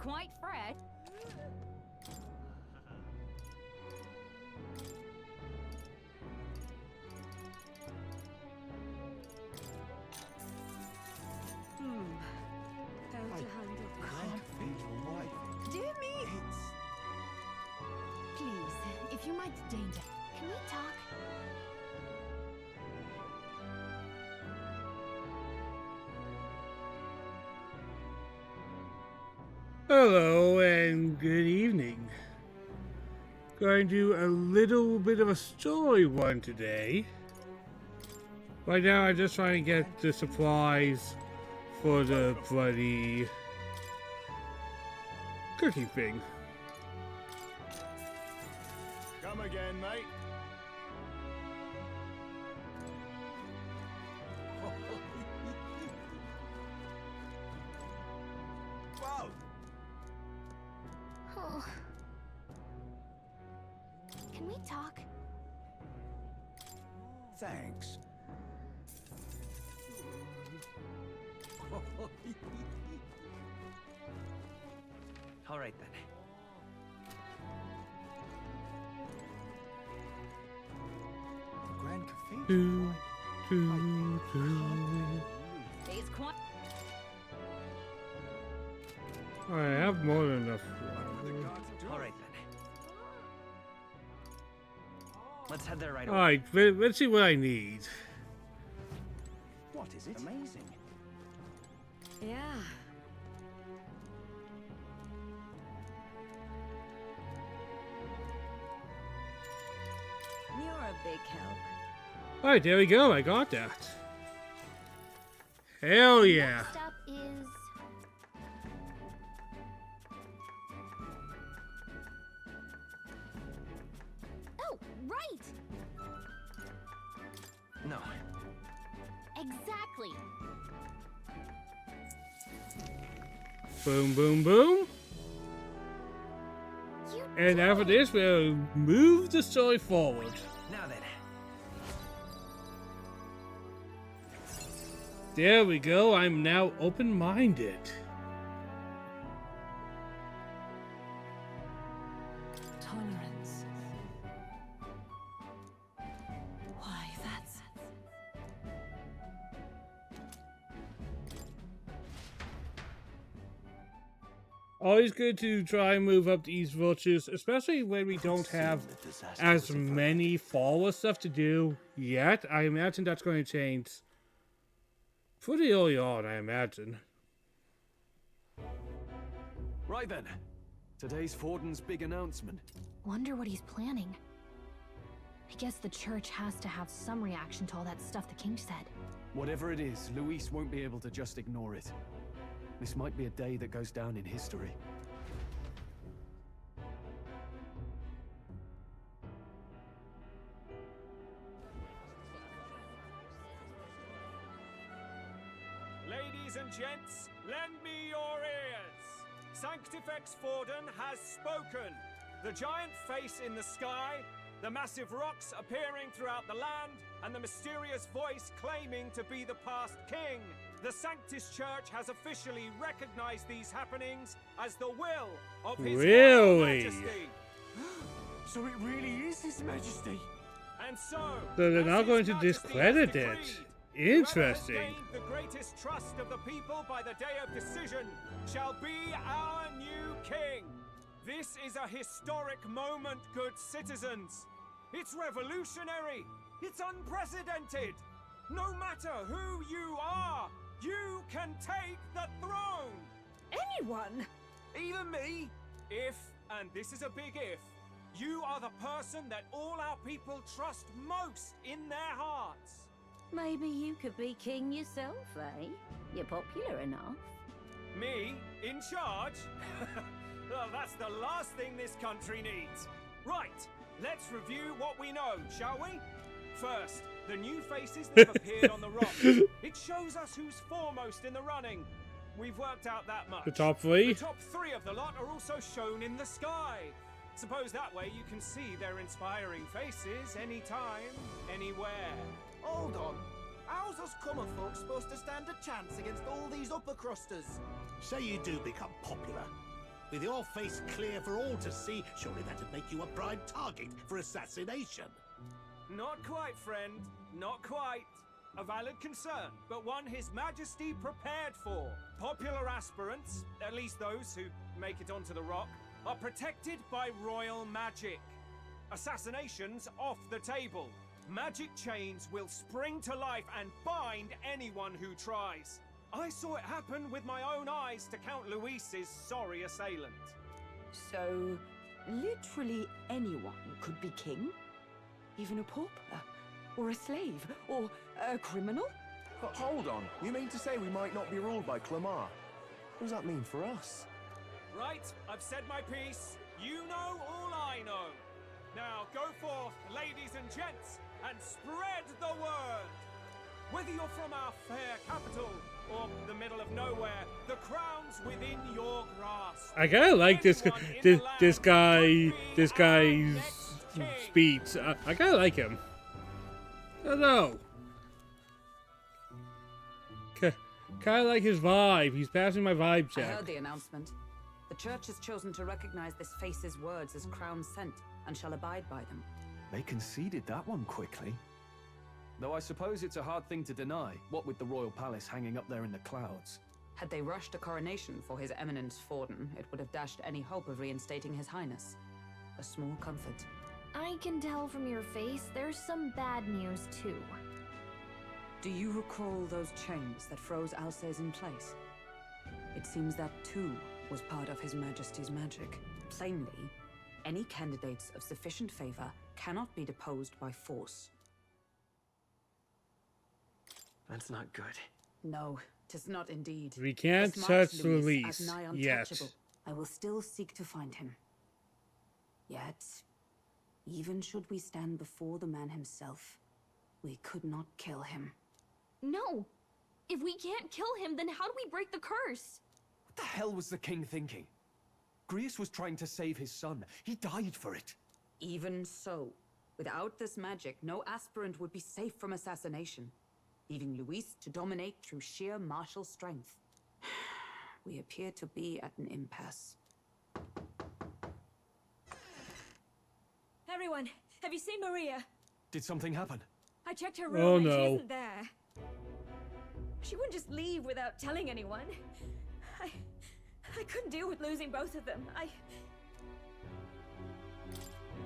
quite fresh. How to handle this? Dear me! Please, if you might deign to... Can we talk? Hello and good evening. Going to do a little bit of a story one today. Right now I'm just trying to get the supplies for the bloody cookie thing. Come again, mate. Whoa! Oh. Can we talk? Thanks. All right then. The Grand Cathedral. Do, do, do. Stays quiet. I have more than enough. All right then. Let's head there right away. Alright, let's see what I need. What is it? Amazing. Yeah. You're a big help. Alright, there we go. I got that. Hell yeah. Next up is... Oh, right! No. Exactly. Boom, boom, boom. You And after this, we'll move the story forward. Now then. There we go. I'm now open-minded. Tolerance. Why, that's... Always good to try and move up these virtues, especially when we don't have as many follow stuff to do yet. I imagine that's going to change pretty early on, I imagine. Right then. Today's Forden's big announcement. Wonder what he's planning. I guess the church has to have some reaction to all that stuff the king said. Whatever it is, Luis won't be able to just ignore it. This might be a day that goes down in history. Ladies and gents, lend me your ears. Sanctifex Forden has spoken. The giant face in the sky, the massive rocks appearing throughout the land, and the mysterious voice claiming to be the past king. The Sanctis Church has officially recognized these happenings as the will of His Royal Really? Majesty. So it really is His Majesty? And so They're as not His going to Majesty has discredit it. decreed, whoever has Interesting. gained the greatest trust of the people by the day of decision shall be our new king. This is a historic moment, good citizens. It's revolutionary. It's unprecedented. No matter who you are, you can take the throne. Anyone? Even me. If, and this is a big if, you are the person that all our people trust most in their hearts. Maybe you could be king yourself, eh? You're popular enough. Me? In charge? Well, that's the last thing this country needs. Right, let's review what we know, shall we? First, the new faces that have appeared on the rock. It shows us who's foremost in the running. We've worked out that much. The top three? The top three of the lot are also shown in the sky. Suppose that way you can see their inspiring faces anytime, anywhere. Hold on. How's us common folks supposed to stand a chance against all these upper crusters? Say you do become popular. With your face clear for all to see, surely that'd make you a prime target for assassination. Not quite, friend. Not quite. A valid concern, but one His Majesty prepared for. Popular aspirants, at least those who make it onto the rock, are protected by royal magic. Assassinations off the table. Magic chains will spring to life and bind anyone who tries. I saw it happen with my own eyes to Count Luis's sorry assailant. So, literally anyone could be king? Even a pauper? Or a slave? Or a criminal? Hold on. You mean to say we might not be ruled by Clamar? What does that mean for us? Right, I've said my piece. You know all I know. Now go forth, ladies and gents, and spread the word. Whether you're from our fair capital or the middle of nowhere, the crown's within your grasp. I kinda like this guy's speech. I kinda like him. I don't know. Kinda like his vibe. He's passing my vibe I check. heard the announcement. The church has chosen to recognize this face's words as crown sent and shall abide by them. They conceded that one quickly. Though I suppose it's a hard thing to deny, what with the royal palace hanging up there in the clouds. Had they rushed a coronation for His Eminence Forden, it would have dashed any hope of reinstating His Highness. A small comfort. I can tell from your face there's some bad news too. Do you recall those chains that froze Alsace in place? It seems that too was part of His Majesty's magic. Plainly, any candidates of sufficient favor cannot be deposed by force. That's not good. No, 'tis not indeed. We can't As touch marked Luis Luis as nigh yet. untouchable, I will still seek to find him. Yet, even should we stand before the man himself, we could not kill him. No! If we can't kill him, then how do we break the curse? What the hell was the king thinking? Grius was trying to save his son. He died for it. Even so, without this magic, no aspirant would be safe from assassination, leaving Luis to dominate through sheer martial strength. We appear to be at an impasse. Everyone, have you seen Maria? Did something happen? I checked her room Oh, and no. she isn't there. She wouldn't just leave without telling anyone. I couldn't deal with losing both of them.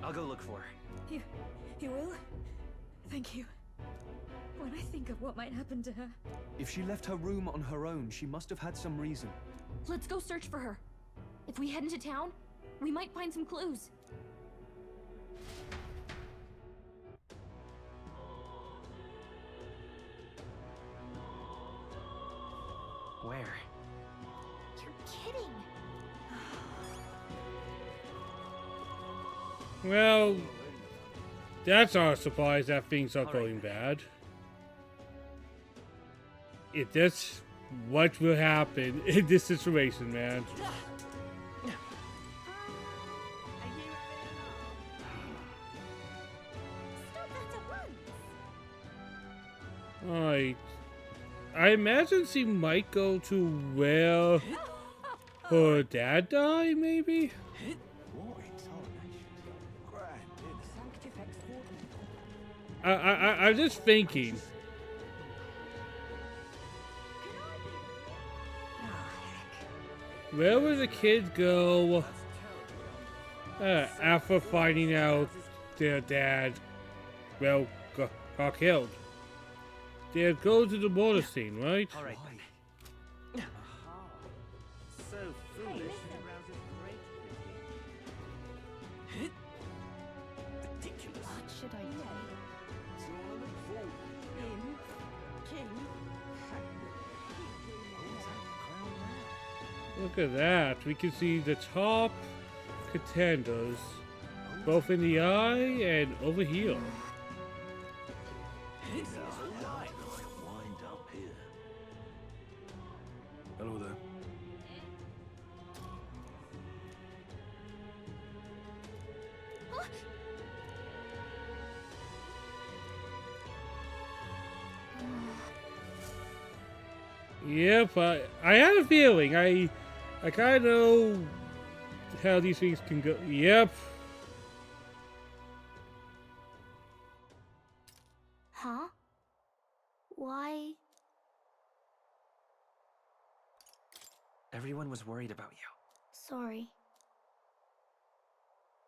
I'll go look for her. You will? Thank you. When I think of what might happen to her. If she left her room on her own, she must have had some reason. Let's go search for her. If we head into town, we might find some clues. Where? You're kidding. Well, that's our surprise that things are going bad. If that's what will happen in this situation, man. Stop that at once! Alright. I imagine she might go to where her dad died, maybe? What intonation. Grand, innit? I'm just thinking. Where would the kids go after finding out their dad, well, got killed? They'd go to the border scene, right? All right then. So foolish. Ridiculous. What should I do? Look at that. We can see the top contenders, both in the eye and over here. Wind up here. Hello there. Yep, I had a feeling. I kind of know How these things can go. Yep. Huh? Why? Everyone was worried about you. Sorry.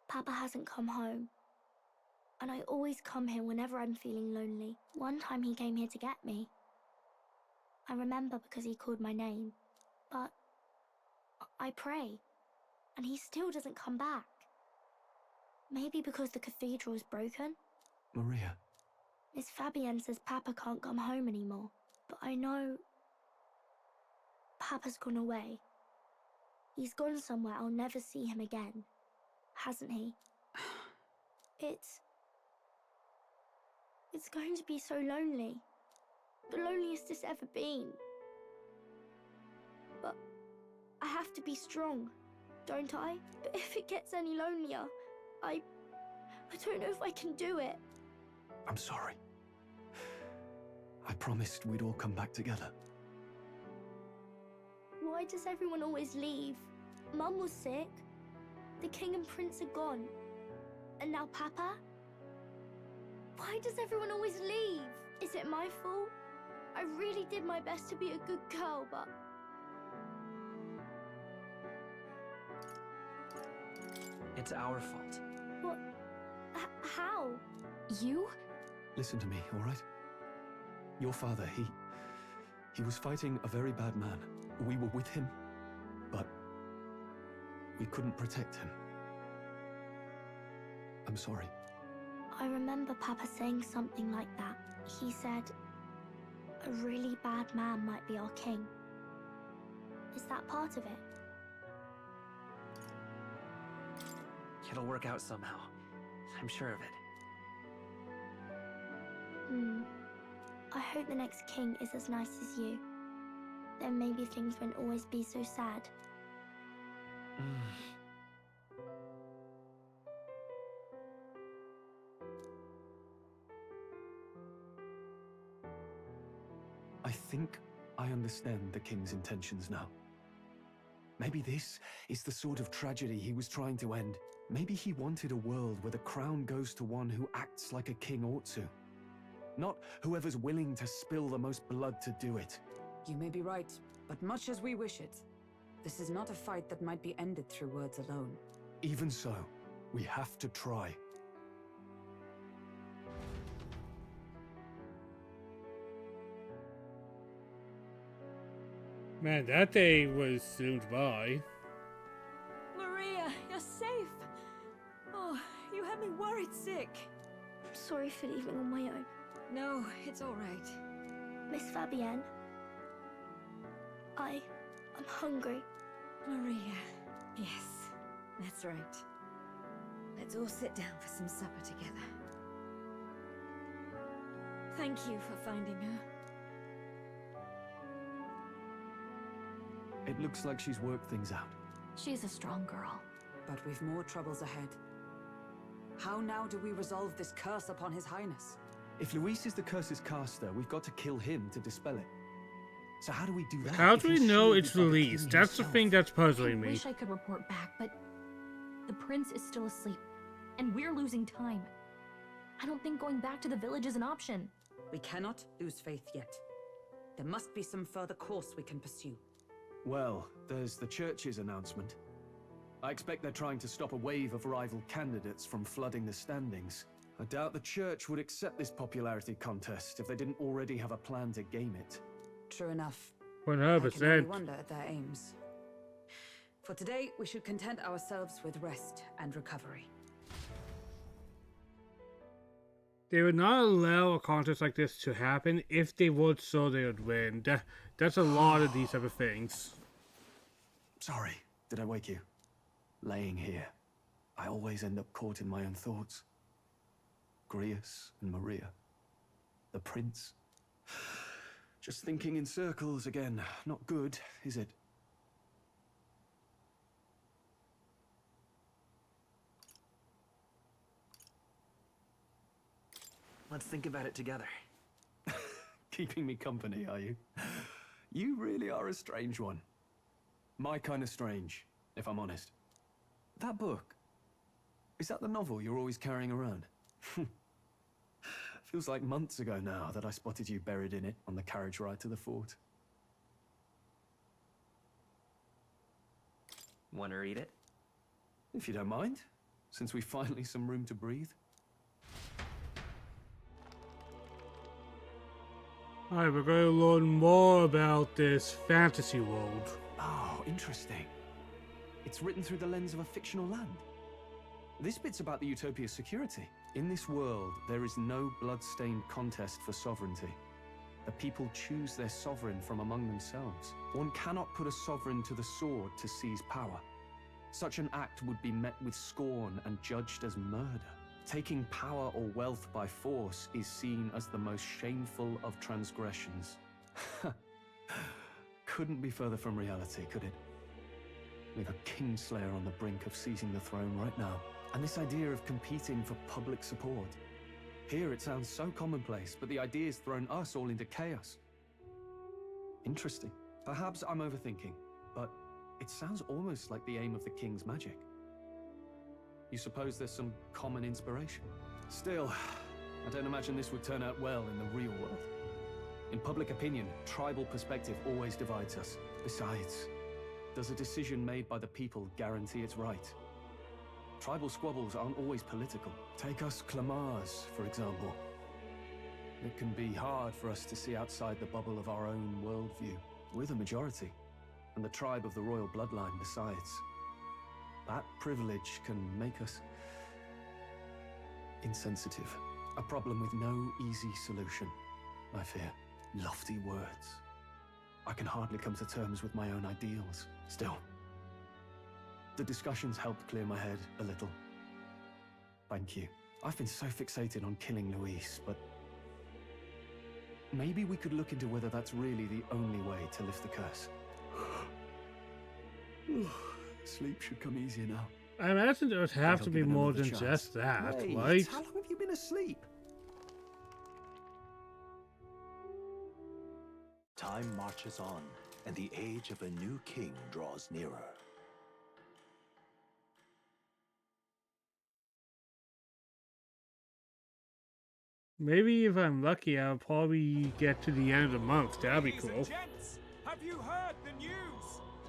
Papa hasn't come home. And I always come here whenever I'm feeling lonely. One time he came here to get me. I remember because he called my name. But I pray, and he still doesn't come back. Maybe because the cathedral is broken? Maria. Miss Fabienne says Papa can't come home anymore. But I know Papa's gone away. He's gone somewhere I'll never see him again. Hasn't he? It's going to be so lonely. The loneliest it's ever been. But I have to be strong, don't I? But if it gets any lonelier, I don't know if I can do it. I'm sorry. I promised we'd all come back together. Why does everyone always leave? Mum was sick. The king and prince are gone. And now Papa? Why does everyone always leave? Is it my fault? I really did my best to be a good girl, but... It's our fault. What? How? You? Listen to me, all right? Your father, he was fighting a very bad man. We were with him, but we couldn't protect him. I'm sorry. I remember Papa saying something like that. He said, a really bad man might be our king. Is that part of it? It'll work out somehow. I'm sure of it. I hope the next king is as nice as you. Then maybe things won't always be so sad. I think I understand the king's intentions now. Maybe this is the sort of tragedy he was trying to end. Maybe he wanted a world where the crown goes to one who acts like a king ought to. Not whoever's willing to spill the most blood to do it. You may be right, but much as we wish it, this is not a fight that might be ended through words alone. Even so, we have to try. Man, that day was zoomed by. Maria, you're safe! Oh, you had me worried sick. Sorry for leaving on my own. No, it's all right. Miss Fabienne, I'm hungry. Maria. Yes, that's right. Let's all sit down for some supper together. Thank you for finding her. It looks like she's worked things out. She's a strong girl. But we've more troubles ahead. How now do we resolve this curse upon His Highness? If Luis is the curse's caster, we've got to kill him to dispel it. So how do we do that? How if do we he's know shielded it's by the released? king That's the himself? thing that's I puzzling me. wish I could report back, but the prince is still asleep, and we're losing time. I don't think going back to the village is an option. We cannot lose faith yet. There must be some further course we can pursue. Well, there's the church's announcement. I expect they're trying to stop a wave of rival candidates from flooding the standings. I doubt the church would accept this popularity contest if they didn't already have a plan to game it. True enough. I can only 100%. wonder at their aims. For today, we should content ourselves with rest and recovery. They would not allow a contest like this to happen. If they would, so they would win. That's a lot of these type of things. Sorry, did I wake you? Laying here, I always end up caught in my own thoughts. Grius and Maria. The prince. Just thinking in circles again. Not good, is it? Let's think about it together. Keeping me company, are you? You really are a strange one. My kind of strange, if I'm honest. That book, is that the novel you're always carrying around? Feels like months ago now that I spotted you buried in it on the carriage ride to the fort. Want to read it? If you don't mind, since we've finally some room to breathe. Alright, we're going to learn more about this fantasy world. Oh, interesting. It's written through the lens of a fictional land. This bit's about the Utopia's security. In this world, there is no blood-stained contest for sovereignty. The people choose their sovereign from among themselves. One cannot put a sovereign to the sword to seize power. Such an act would be met with scorn and judged as murder. Taking power or wealth by force is seen as the most shameful of transgressions. Couldn't be further from reality, could it? We've a kingslayer on the brink of seizing the throne right now. And this idea of competing for public support. Here it sounds so commonplace, but the idea's thrown us all into chaos. Interesting. Perhaps I'm overthinking, but it sounds almost like the aim of the king's magic. You suppose there's some common inspiration? Still, I don't imagine this would turn out well in the real world. In public opinion, tribal perspective always divides us. Besides, does a decision made by the people guarantee it's right? Tribal squabbles aren't always political. Take us Clamars, for example. It can be hard for us to see outside the bubble of our own worldview. We're the majority, and the tribe of the royal bloodline besides. That privilege can make us insensitive. A problem with no easy solution, I fear. Lofty words. I can hardly come to terms with my own ideals. Still, the discussions helped clear my head a little. Thank you. I've been so fixated on killing Luis, but maybe we could look into whether that's really the only way to lift the curse. Sleep should come easier now. I imagine there would have to be Give it more another than chance. just that, Wait, right? how long have you been asleep? Time marches on, and the age of a new king draws nearer. Maybe if I'm lucky, I'll probably get to the end of the month. That'd be Ladies cool. and gents, have you heard the news?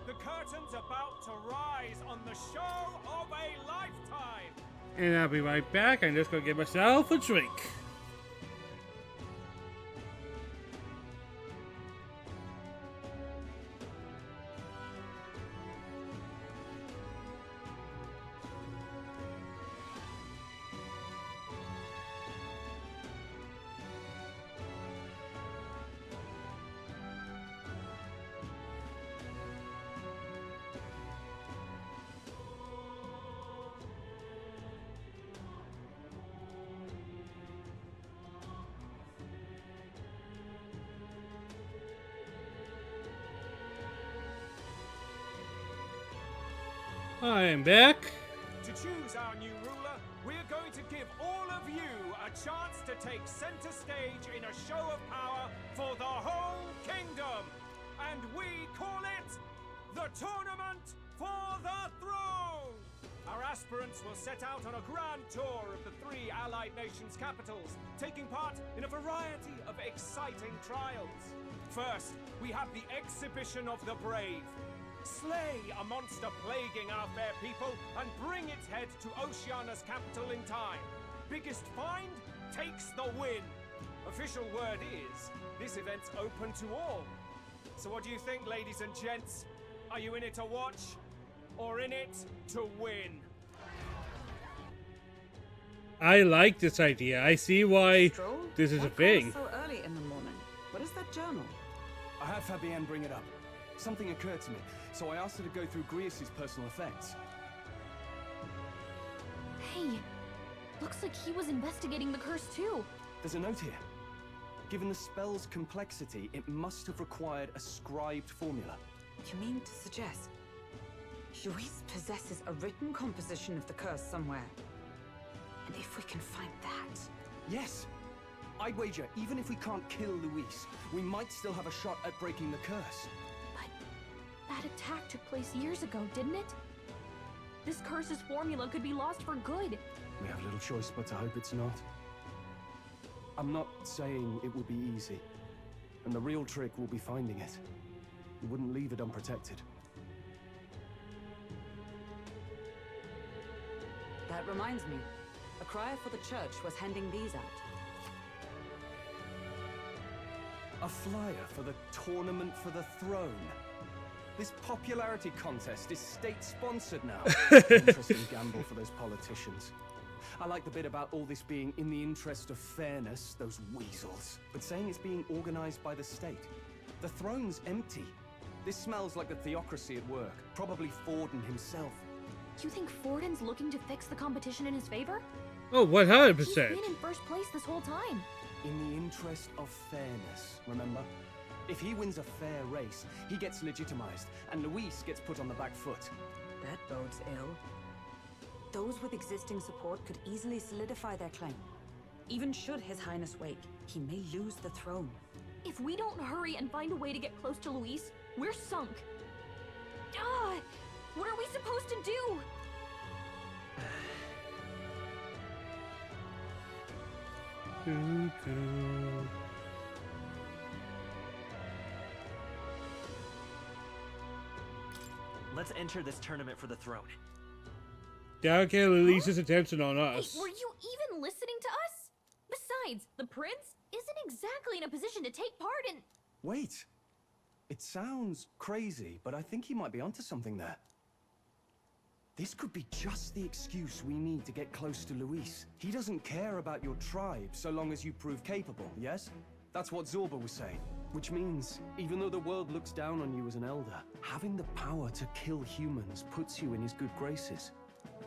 The curtain's about to rise on the show of a lifetime. And I'll be right back. I'm just gonna get myself a drink. I am back. To choose our new ruler, we're going to give all of you a chance to take center stage in a show of power for the whole kingdom. And we call it the Tournament for the Throne. Our aspirants will set out on a grand tour of the 3 allied nations' capitals, taking part in a variety of exciting trials. First, we have the Exhibition of the Brave. Slay a monster plaguing our fair people and bring its head to Oceania's capital in time. Biggest find takes the win. Official word is, this event's open to all. So what do you think, ladies and gents? Are you in it to watch, or in it to win? I like this idea. I see why Stroll? this is a Why call thing. so early in the morning? What is that journal? I had Fabienne bring it up. Something occurred to me, so I asked her to go through Grius' personal effects. Hey, looks like he was investigating the curse too. There's a note here. Given the spell's complexity, it must have required a scribed formula. You mean to suggest Luis possesses a written composition of the curse somewhere? And if we can find that... Yes! I'd wager, even if we can't kill Luis, we might still have a shot at breaking the curse. But that attack took place years ago, didn't it? This curse's formula could be lost for good. We have little choice but to hope it's not. I'm not saying it would be easy. And the real trick will be finding it. We wouldn't leave it unprotected. That reminds me. A crier for the church was handing these out. A flyer for the Tournament for the Throne. This popularity contest is state-sponsored now. Interesting gamble for those politicians. I like the bit about all this being in the interest of fairness, those weasels. But saying it's being organized by the state. The throne's empty. This smells like the theocracy at work. Probably Forden himself. You think Forden's looking to fix the competition in his favor? Oh, 100%. He's been in first place this whole time. In the interest of fairness, remember? If he wins a fair race, he gets legitimized, and Luis gets put on the back foot. That bodes ill. Those with existing support could easily solidify their claim. Even should His Highness wake, he may lose the throne. If we don't hurry and find a way to get close to Luis, we're sunk. What are we supposed to do? Let's enter this tournament for the throne. Gotta get Luis's attention on us. Wait, were you even listening to us? Besides, the prince isn't exactly in a position to take part in... Wait. It sounds crazy, but I think he might be onto something there. This could be just the excuse we need to get close to Luis. He doesn't care about your tribe so long as you prove capable, yes? That's what Zorba was saying. Which means, even though the world looks down on you as an elder, having the power to kill humans puts you in his good graces.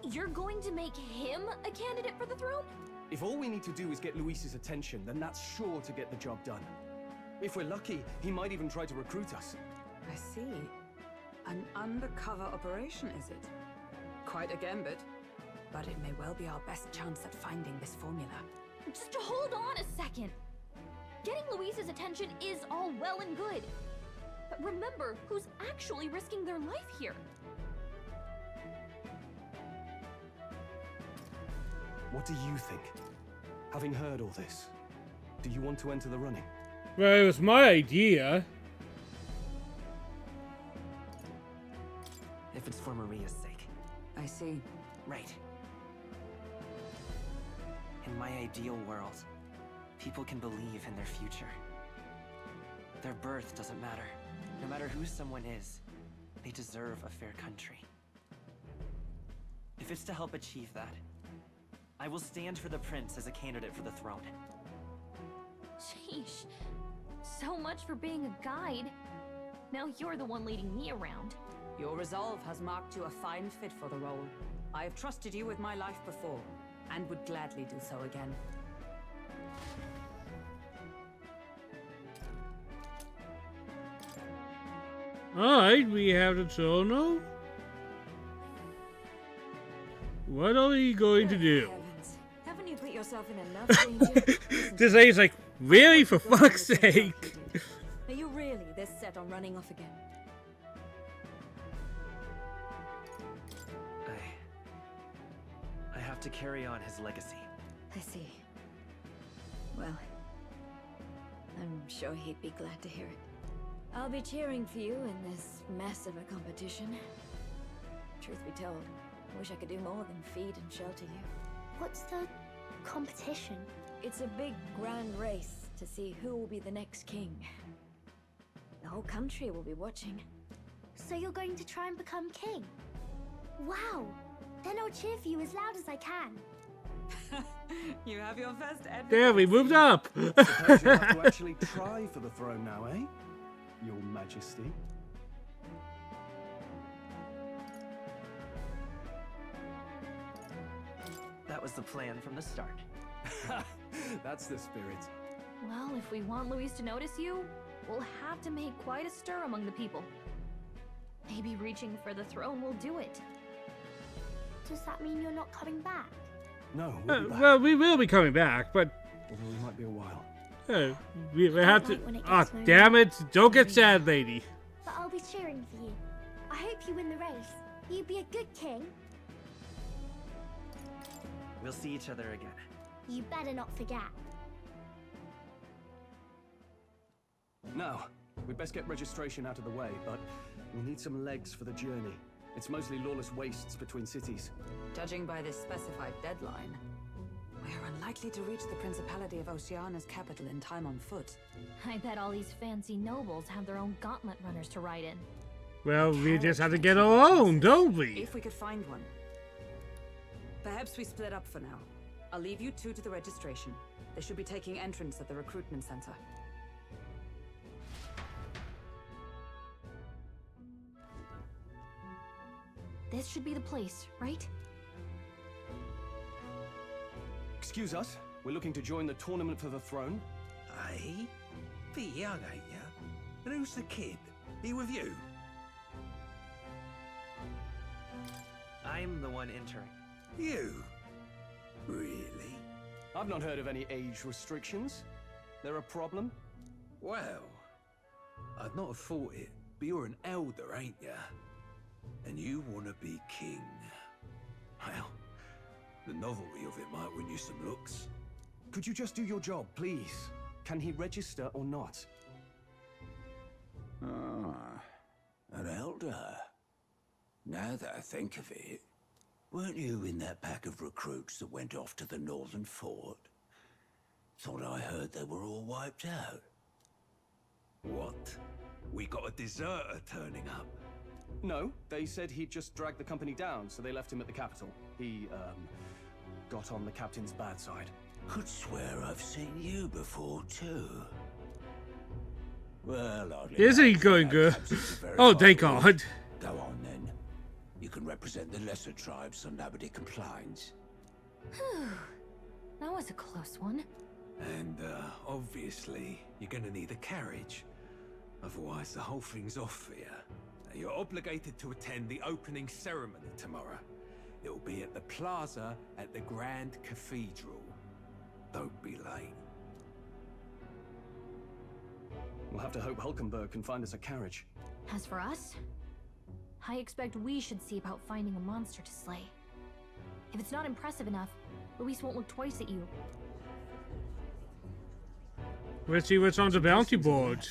You're going to make him a candidate for the throne? If all we need to do is get Luis's attention, then that's sure to get the job done. If we're lucky, he might even try to recruit us. I see. An undercover operation, is it? Quite a gambit. But it may well be our best chance at finding this formula. Just hold on a second. Getting Luis's attention is all well and good. But remember who's actually risking their life here. What do you think? Having heard all this, do you want to enter the running? Well, it was my idea. If it's for Maria's sake. I see. Right. In my ideal world, people can believe in their future. Their birth doesn't matter. No matter who someone is, they deserve a fair country. If it's to help achieve that, I will stand for the prince as a candidate for the throne. Sheesh. So much for being a guide. Now you're the one leading me around. Your resolve has marked you a fine fit for the role. I have trusted you with my life before, and would gladly do so again. Alright, we have the Tono. What are you going to do? Heavens. Haven't you put yourself in enough danger? This lady's like, really, for fuck's sake? Are you really this set on running off again? I have to carry on his legacy. I see. Well, I'm sure he'd be glad to hear it. I'll be cheering for you in this mess of a competition. Truth be told, I wish I could do more than feed and shelter you. What's the competition? It's a big, grand race to see who will be the next king. The whole country will be watching. So you're going to try and become king? Wow! Then I'll cheer for you as loud as I can. You have your first advocate. There, we moved up. Suppose you'll have to actually try for the throne now, eh? Your Majesty. That was the plan from the start. That's the spirit. Well, if we want Luis to notice you, we'll have to make quite a stir among the people. Maybe reaching for the throne will do it. Does that mean you're not coming back? No, we'll be back. Well, we will be coming back, but Although it might be a while. we have to. Like when it Ah, gets lonely. damn it! Don't get sad, lady. But I'll be cheering for you. I hope you win the race. You'd be a good king. We'll see each other again. You better not forget. Now, we'd best get registration out of the way, but we'll need some legs for the journey. It's mostly lawless wastes between cities. Judging by this specified deadline, we're unlikely to reach the Principality of Oceana's capital in time on foot. I bet all these fancy nobles have their own gauntlet runners to ride in. Well, we just have to get our own, don't we? If we could find one. Perhaps we split up for now. I'll leave you two to the registration. They should be taking entrance at the recruitment center. This should be the place, right? Excuse us, we're looking to join the tournament for the throne. Aye? Bit young, ain't ya? And who's the kid? He with you? I'm the one entering. You? Really? I've not heard of any age restrictions. There a problem? Well, I'd not have thought it, but you're an elder, ain't ya? And you want to be king. Well, the novelty of it might win you some looks. Could you just do your job, please? Can he register or not? Ah, an elder. Now that I think of it, weren't you in that pack of recruits that went off to the northern fort? Thought I heard they were all wiped out. What? We got a deserter turning up? No, they said he'd just dragged the company down, so they left him at the capital. He, got on the captain's bad side. Could swear I've seen you before, too. Well, Isn't he going good? Oh, thank God. Go on, then. You can represent the lesser tribes so nobody complains. That was a close one. And, obviously, you're gonna need a carriage. Otherwise, the whole thing's off for you. You're obligated to attend the opening ceremony tomorrow. It'll be at the plaza at the Grand Cathedral. Don't be late. We'll have to hope Hulkenberg can find us a carriage. As for us, I expect we should see about finding a monster to slay. If it's not impressive enough, Luis won't look twice at you. Let's see what's on the bounty board.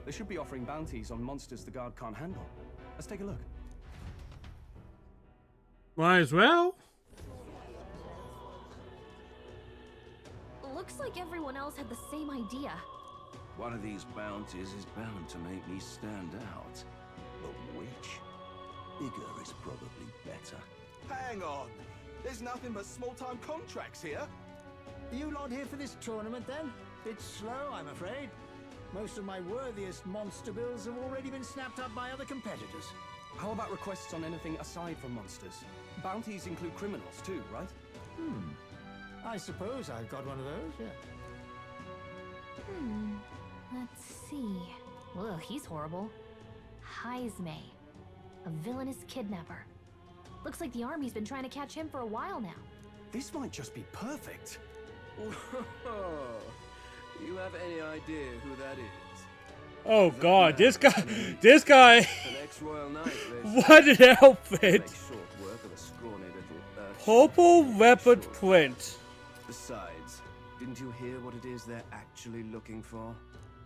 They should be offering bounties on monsters the guard can't handle. Let's take a look. Might as well. Looks like everyone else had the same idea. One of these bounties is bound to make me stand out. But which? Bigger is probably better. Hang on! There's nothing but small-time contracts here. Are you lot here for this tournament then? Bit slow, I'm afraid. Most of my worthiest monster bills have already been snapped up by other competitors. How about requests on anything aside from monsters? Bounties include criminals too, right? I suppose I've got one of those, yeah. Let's see. Ugh, he's horrible. Heisme, a villainous kidnapper. Looks like the army's been trying to catch him for a while now. This might just be perfect. Whoa. You have any idea who that is? Oh God, this guy, An ex-royal knight, what an outfit! makes short work of a scrawny little urchin. Purple leopard print. Besides, didn't you hear what it is they're actually looking for?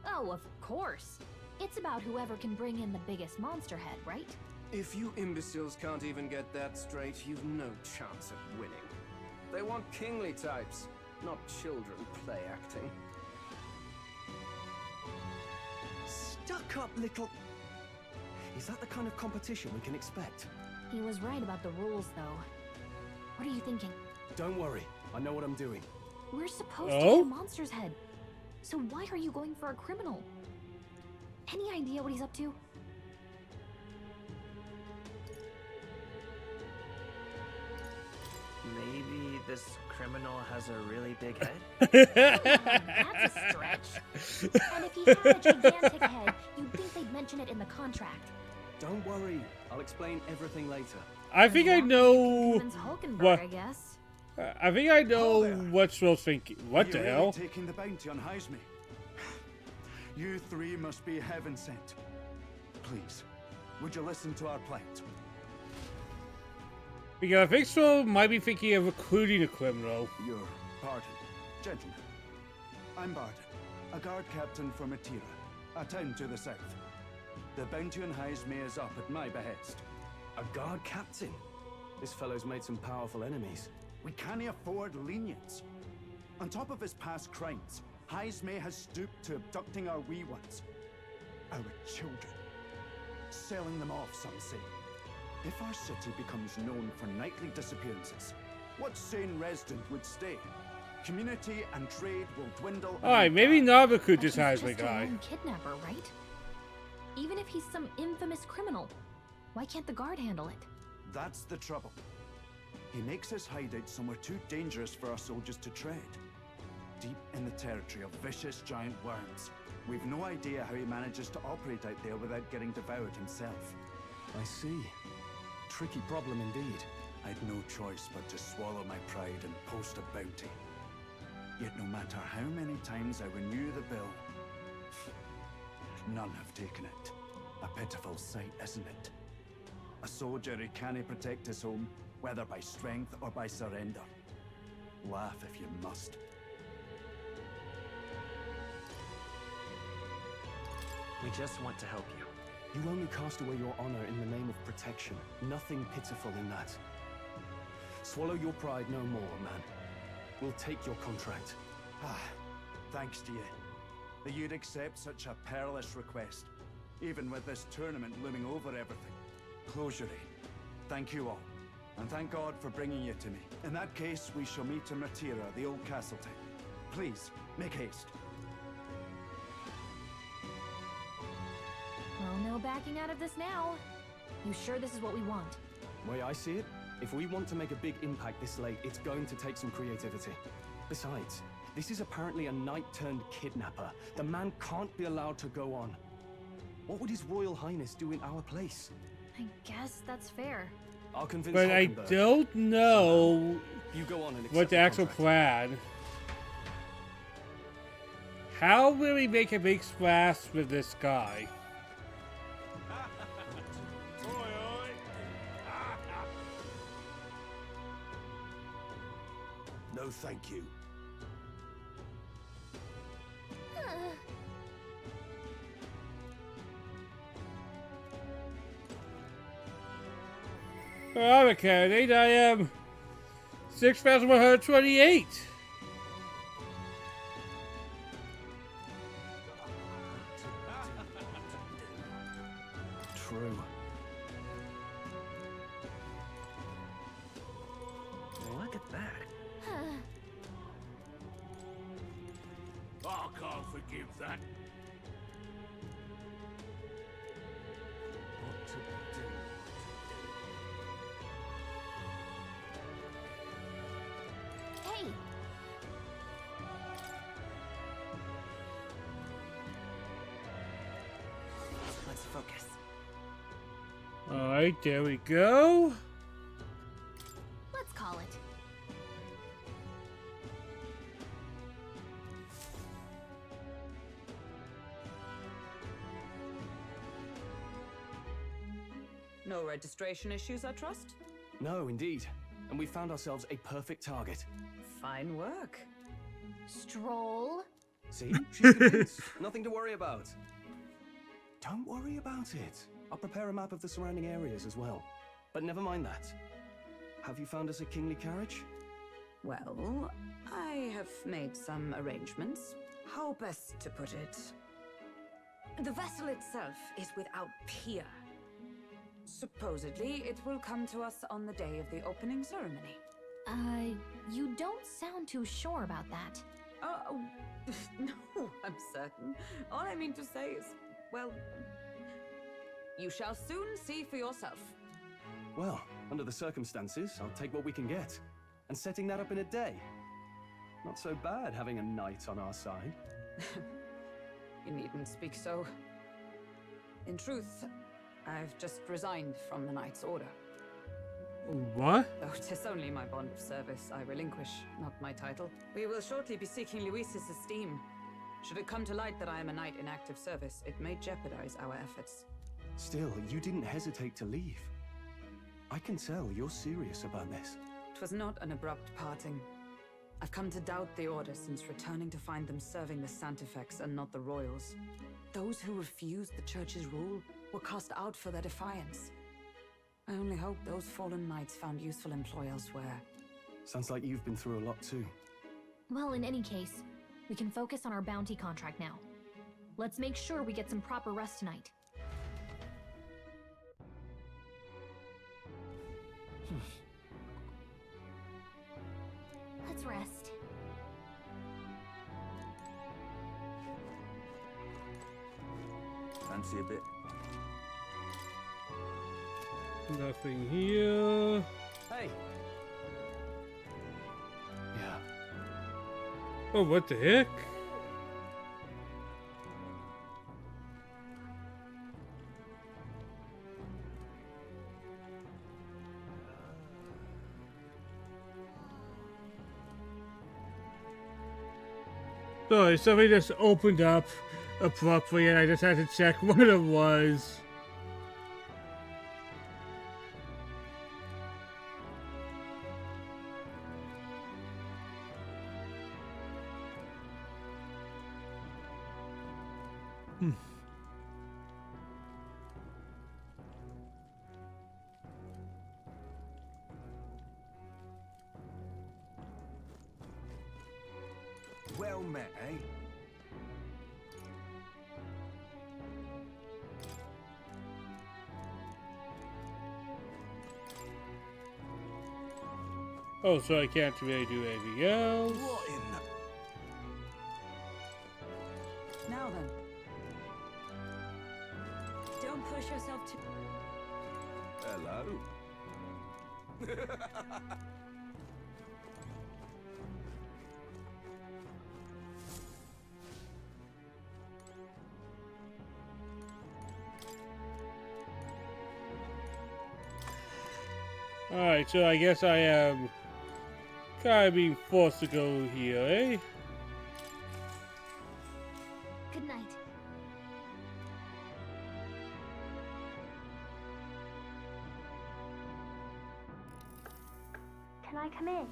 Oh, of course. It's about whoever can bring in the biggest monster head, right? If you imbeciles can't even get that straight, you've no chance of winning. They want kingly types, not children play acting. Stuck-up little... Is that the kind of competition we can expect? He was right about the rules, though. What are you thinking? Don't worry, I know what I'm doing. We're supposed to Oh? get a monster's head. So why are you going for a criminal? Any idea what he's up to? Maybe this criminal has a really big head? That's a stretch. And if he had a gigantic head, you'd think they'd mention it in the contract. Don't worry, I'll explain everything later. I think I know Convince Hulkenberg, what. I guess. I think I know what Will's thinking. What the You're hell? really taking the bounty on Heisme. You three must be heaven sent. Please, would you listen to our plans? Because I think Stroll might be thinking of recruiting a criminal. Your pardon, gentlemen. I'm Barton, a guard captain from Atira, a town to the south. The bounty on Highsmere is up at my behest. A guard captain? This fellow's made some powerful enemies. We can't afford lenience. On top of his past crimes, Highsmere has stooped to abducting our wee ones. Our children. Selling them off, some say. If our city becomes known for nightly disappearances, what sane resident would stay? Community and trade will dwindle. Alright, maybe not recruit this But he's Heisman just a guy. lone kidnapper, right? Even if he's some infamous criminal, why can't the guard handle it? That's the trouble. He makes his hideout somewhere too dangerous for our soldiers to tread. Deep in the territory of vicious giant worms. We've no idea how he manages to operate out there without getting devoured himself. I see. Tricky problem indeed. I'd no choice but to swallow my pride and post a bounty. Yet no matter how many times I renew the bill, none have taken it. A pitiful sight, isn't it? A soldier who can't protect his home, whether by strength or by surrender. Laugh if you must. We just want to help you. You only cast away your honor in the name of protection. Nothing pitiful in that. Swallow your pride no more, man. We'll take your contract. Thanks to you. That you'd accept such a perilous request, even with this tournament looming over everything. Closure. Thank you all. And thank God for bringing you to me. In that case, we shall meet in Ratira, the old castle town. Please, make haste. Well, no backing out of this now. You sure this is what we want? Way I see it, if we want to make a big impact this late, it's going to take some creativity. Besides, this is apparently a knight-turned-kidnapper. The man can't be allowed to go on. What would His Royal Highness do in our place? I guess that's fair. I'll convince But I Hockenberg. don't know You go on and accept what the actual contract. plan. How will we make a big splash with this guy? No, thank you. I'm a candidate. I am 6,128. True. Look at that. I can't forgive that. What to do? Hey! Let's focus. Alright, there we go. Let's call it. No registration issues, I trust? No, indeed. And we found ourselves a perfect target. Fine work. Stroll? See? She's convinced. Nothing to worry about. Don't worry about it. I'll prepare a map of the surrounding areas as well. But never mind that. Have you found us a kingly carriage? Well, I have made some arrangements. How best to put it? The vessel itself is without peer. Supposedly, it will come to us on the day of the opening ceremony. You don't sound too sure about that. Oh, no, I'm certain. All I mean to say is, well, you shall soon see for yourself. Well, under the circumstances, I'll take what we can get. And setting that up in a day. Not so bad having a knight on our side. You needn't speak so. In truth, I've just resigned from the Knight's Order. What? Though 'tis only my bond of service I relinquish, not my title. We will shortly be seeking Luis's esteem. Should it come to light that I am a knight in active service, it may jeopardize our efforts. Still, you didn't hesitate to leave. I can tell you're serious about this. It was not an abrupt parting. I've come to doubt the Order since returning to find them serving the Sanctifex and not the Royals. Those who refused the Church's rule were cast out for their defiance. I only hope those fallen knights found useful employ elsewhere. Sounds like you've been through a lot too. Well, in any case, we can focus on our bounty contract now. Let's make sure we get some proper rest tonight. Let's rest. Fancy a bit? Nothing here. Hey! Yeah. Oh, what the heck? Sorry, something just opened up abruptly and I just had to check what it was. Well met, eh? Oh, so I can't really do anything else. What in the... Now then. Don't push yourself too... Hello? Alright, so I guess I am kind of being forced to go here, eh? Good night. Can I come in?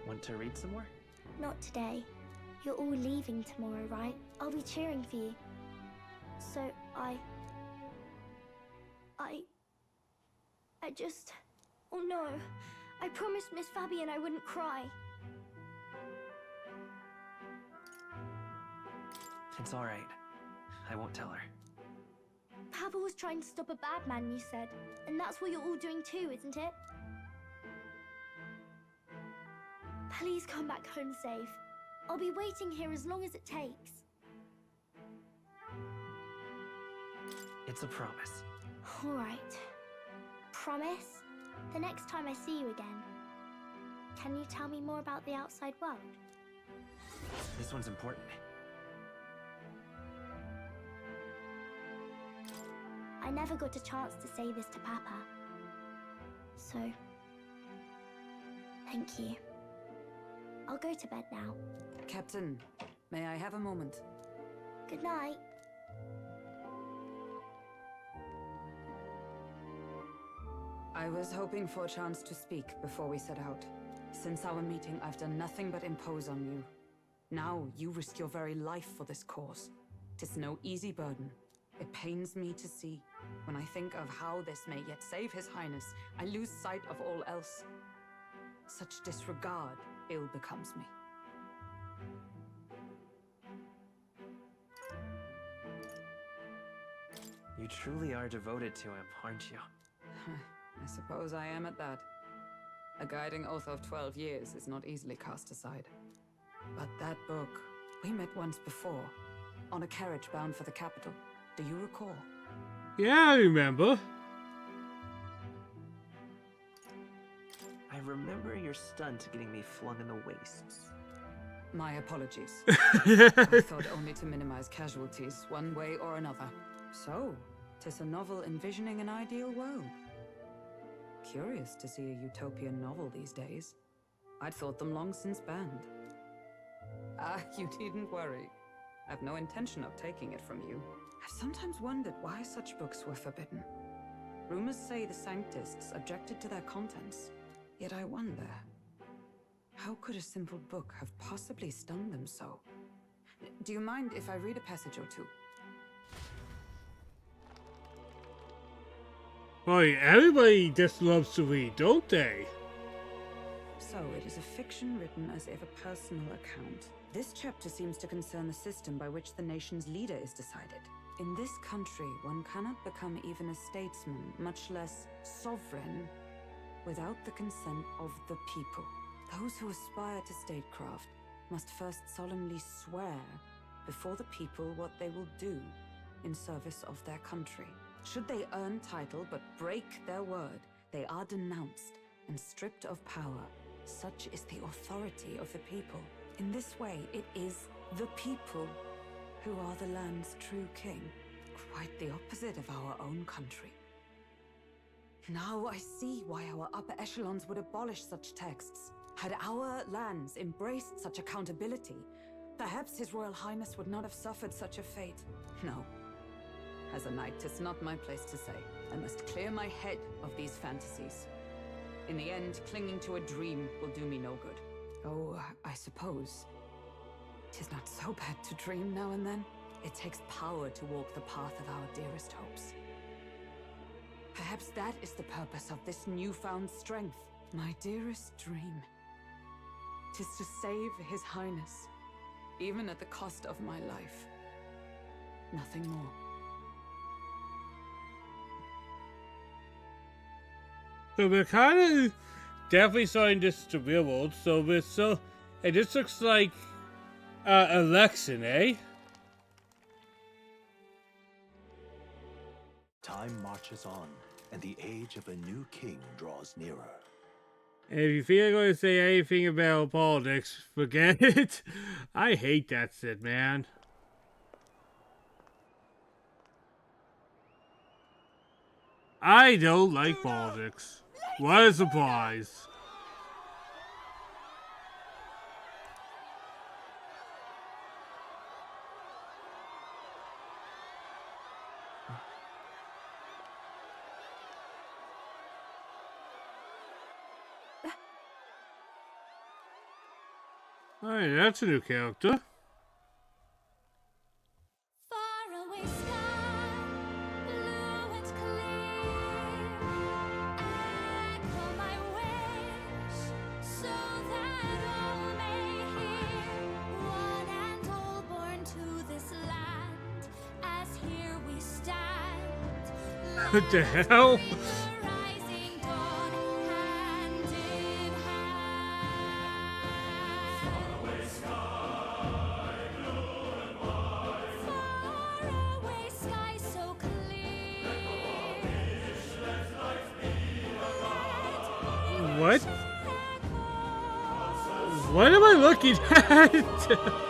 Want to read some more? Not today. You're all leaving tomorrow, right? I'll be cheering for you. So I just... Oh no. I promised Miss Fabian I wouldn't cry. It's all right. I won't tell her. Papa was trying to stop a bad man, you said. And that's what you're all doing too, isn't it? Please come back home safe. I'll be waiting here as long as it takes. It's a promise. All right. Promise? The next time I see you again. Can you tell me more about the outside world? This one's important. I never got a chance to say this to Papa. So, thank you. I'll go to bed now. Captain, may I have a moment? Good night. I was hoping for a chance to speak before we set out. Since our meeting, I've done nothing but impose on you. Now, you risk your very life for this cause. 'Tis no easy burden. It pains me to see. When I think of how this may yet save His Highness, I lose sight of all else. Such disregard ill becomes me. You truly are devoted to him, aren't you? I suppose I am at that. A guiding oath of 12 years is not easily cast aside. But that book, we met once before, on a carriage bound for the capital. Do you recall? Yeah, I remember. I remember your stunt getting me flung in the wastes. My apologies. I thought only to minimize casualties, one way or another. So, 'tis a novel envisioning an ideal world. Curious to see a utopian novel these days. I'd thought them long since banned. Ah, you needn't worry. I've no intention of taking it from you. I've sometimes wondered why such books were forbidden. Rumors say the Sanctists objected to their contents. Yet I wonder, how could a simple book have possibly stung them so? Do you mind if I read a passage or two? Boy, everybody just loves to read, don't they? So, it is a fiction written as if a personal account. This chapter seems to concern the system by which the nation's leader is decided. In this country, one cannot become even a statesman, much less sovereign, without the consent of the people. Those who aspire to statecraft must first solemnly swear before the people what they will do in service of their country. Should they earn title but break their word, they are denounced and stripped of power. Such is the authority of the people. In this way, it is the people who are the land's true king. Quite the opposite of our own country. Now I see why our upper echelons would abolish such texts. Had our lands embraced such accountability, perhaps His Royal Highness would not have suffered such a fate. No. As a knight, 'tis not my place to say. I must clear my head of these fantasies. In the end, clinging to a dream will do me no good. Oh, I suppose 'tis not so bad to dream now and then. It takes power to walk the path of our dearest hopes. Perhaps that is the purpose of this newfound strength. My dearest dream. 'Tis to save His Highness, even at the cost of my life. Nothing more. So we're kind of definitely starting this to build. So and this looks like election, eh? Time marches on, and the age of a new king draws nearer. And if you feel going to say anything about politics, forget it. I hate that shit, man. I don't like politics. What a surprise. Alright, that's a new character. What the hell? What? What am I looking at?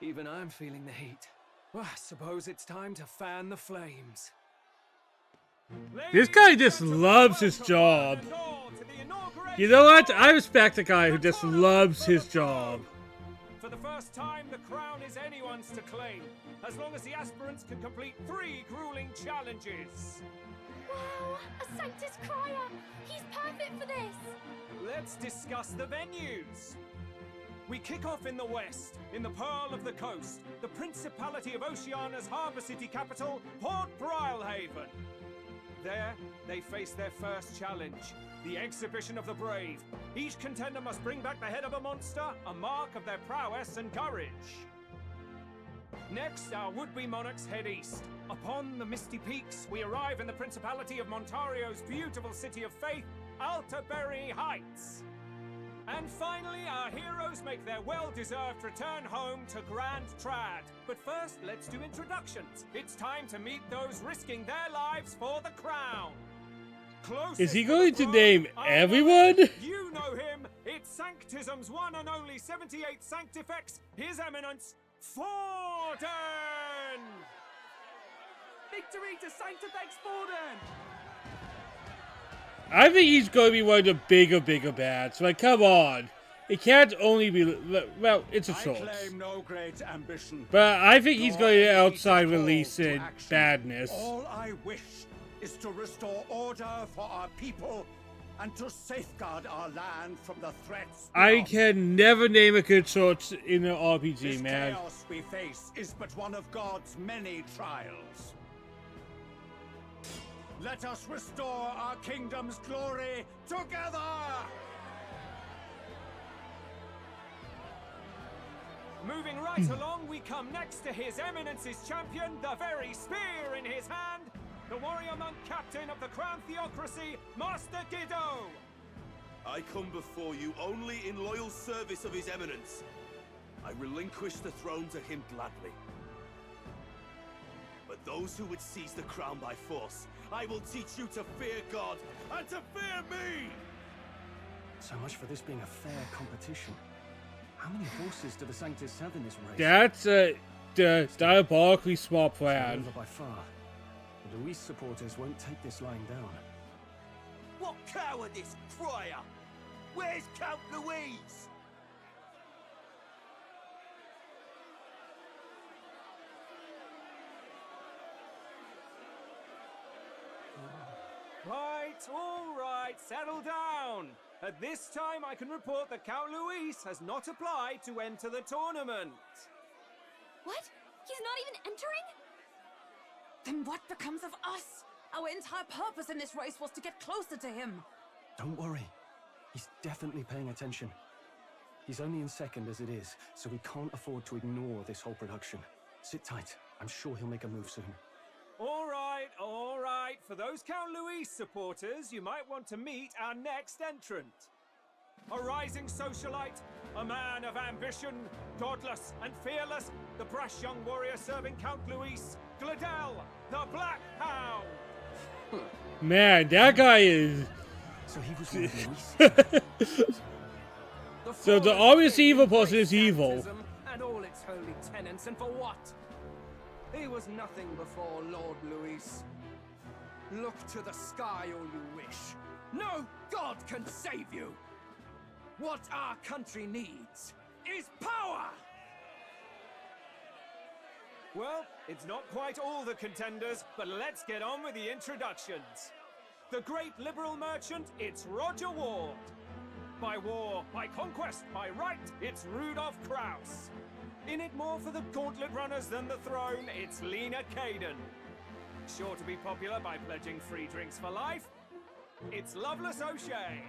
Even I'm feeling the heat. Well, I suppose it's time to fan the flames. This guy just loves his job. You know what? I respect a guy who just loves his job. For the first time, the crown is anyone's to claim, as long as the aspirants can complete 3 grueling challenges. Wow, a Sanctus Crier! He's perfect for this! Let's discuss the venues. We kick off in the west, in the Pearl of the Coast, the Principality of Oceania's harbour city capital, Port Brilehaven. there, they face their first challenge, the Exhibition of the Brave. Each contender must bring back the head of a monster, a mark of their prowess and courage. Next, our would-be monarchs head east. Upon the misty peaks, we arrive in the Principality of Montario's beautiful city of faith, Altaberry Heights. And finally, our heroes make their well-deserved return home to Grand Trad. But first, let's do introductions. It's time to meet those risking their lives for the crown. Closest Is he to going the to throne, name I know everyone? him. You know him. It's Sanctism's one and only 78th Sanctifex, His Eminence, Forden! Victory to Sanctifex Forden! I think he's going to be one of the bigger bats. Like, come on. It can't only be... Well, it's a I choice. claim no great ambition. But I think he's nor going to any outside call release to in action. badness. All I wish is to restore order for our people and to safeguard our land from the threats. I beyond. can never name a good choice in an RPG, This man. chaos we face is but one of God's many trials. Let us restore our kingdom's glory together! Moving right along, we come next to His Eminence's champion, the very spear in his hand, the warrior monk captain of the Crown Theocracy, Master Giddo! I come before you only in loyal service of His Eminence. I relinquish the throne to him gladly. But those who would seize the crown by force, I will teach you to fear God and to fear me! So much for this being a fair competition. How many horses do the Sanctists have in this race? That's the diabolically smart It's plan. not over by far. The Luis supporters won't take this lying down. What cowardice, crier! Where's Count Louise? All right, settle down. At this time, I can report that Count Luis has not applied to enter the tournament. What? He's not even entering? Then what becomes of us? Our entire purpose in this race was to get closer to him. Don't worry. He's definitely paying attention. He's only in second as it is, so we can't afford to ignore this whole production. Sit tight. I'm sure he'll make a move soon. All right, all right. For those Count Luis supporters, you might want to meet our next entrant. A rising socialite, a man of ambition, godless and fearless, the brash young warrior serving Count Luis, Gladel, the Black Hound. Man, that guy is... So he was with Luis? So the obvious evil person is evil. Sanctism and all its holy tenets, and for what? He was nothing before Lord Luis. Look to the sky all you wish. No god can save you! What our country needs is power! Well, it's not quite all the contenders, but let's get on with the introductions. The great liberal merchant, it's Roger Ward. By war, by conquest, by right, it's Rudolph Kraus. In it more for the gauntlet runners than the throne, it's Lena Caden. Sure to be popular by pledging free drinks for life, it's Loveless O'Shea.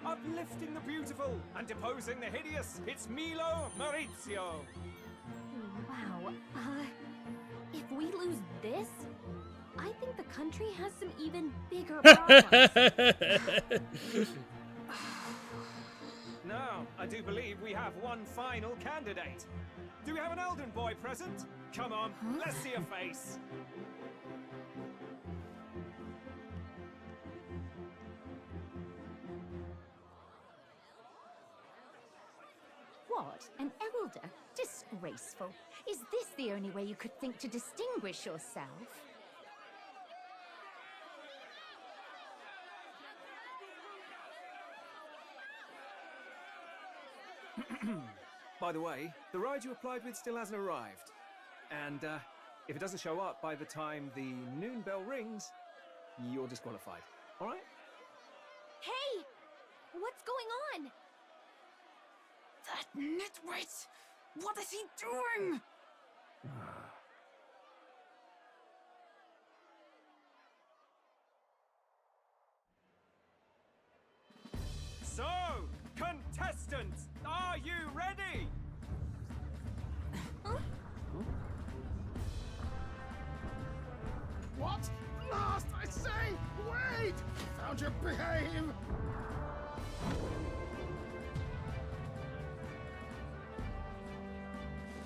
Uplifting the beautiful and deposing the hideous, it's Milo Maurizio. Wow. If we lose this, I think the country has some even bigger problems. Now, I do believe we have one final candidate. Do we have an Elden boy present? Come on, let's see a face. What? An elder? Disgraceful. Is this the only way you could think to distinguish yourself? By the way, the ride you applied with still hasn't arrived. And if it doesn't show up by the time the noon bell rings, you're disqualified. All right? Hey! What's going on? That nitwit! What is he doing?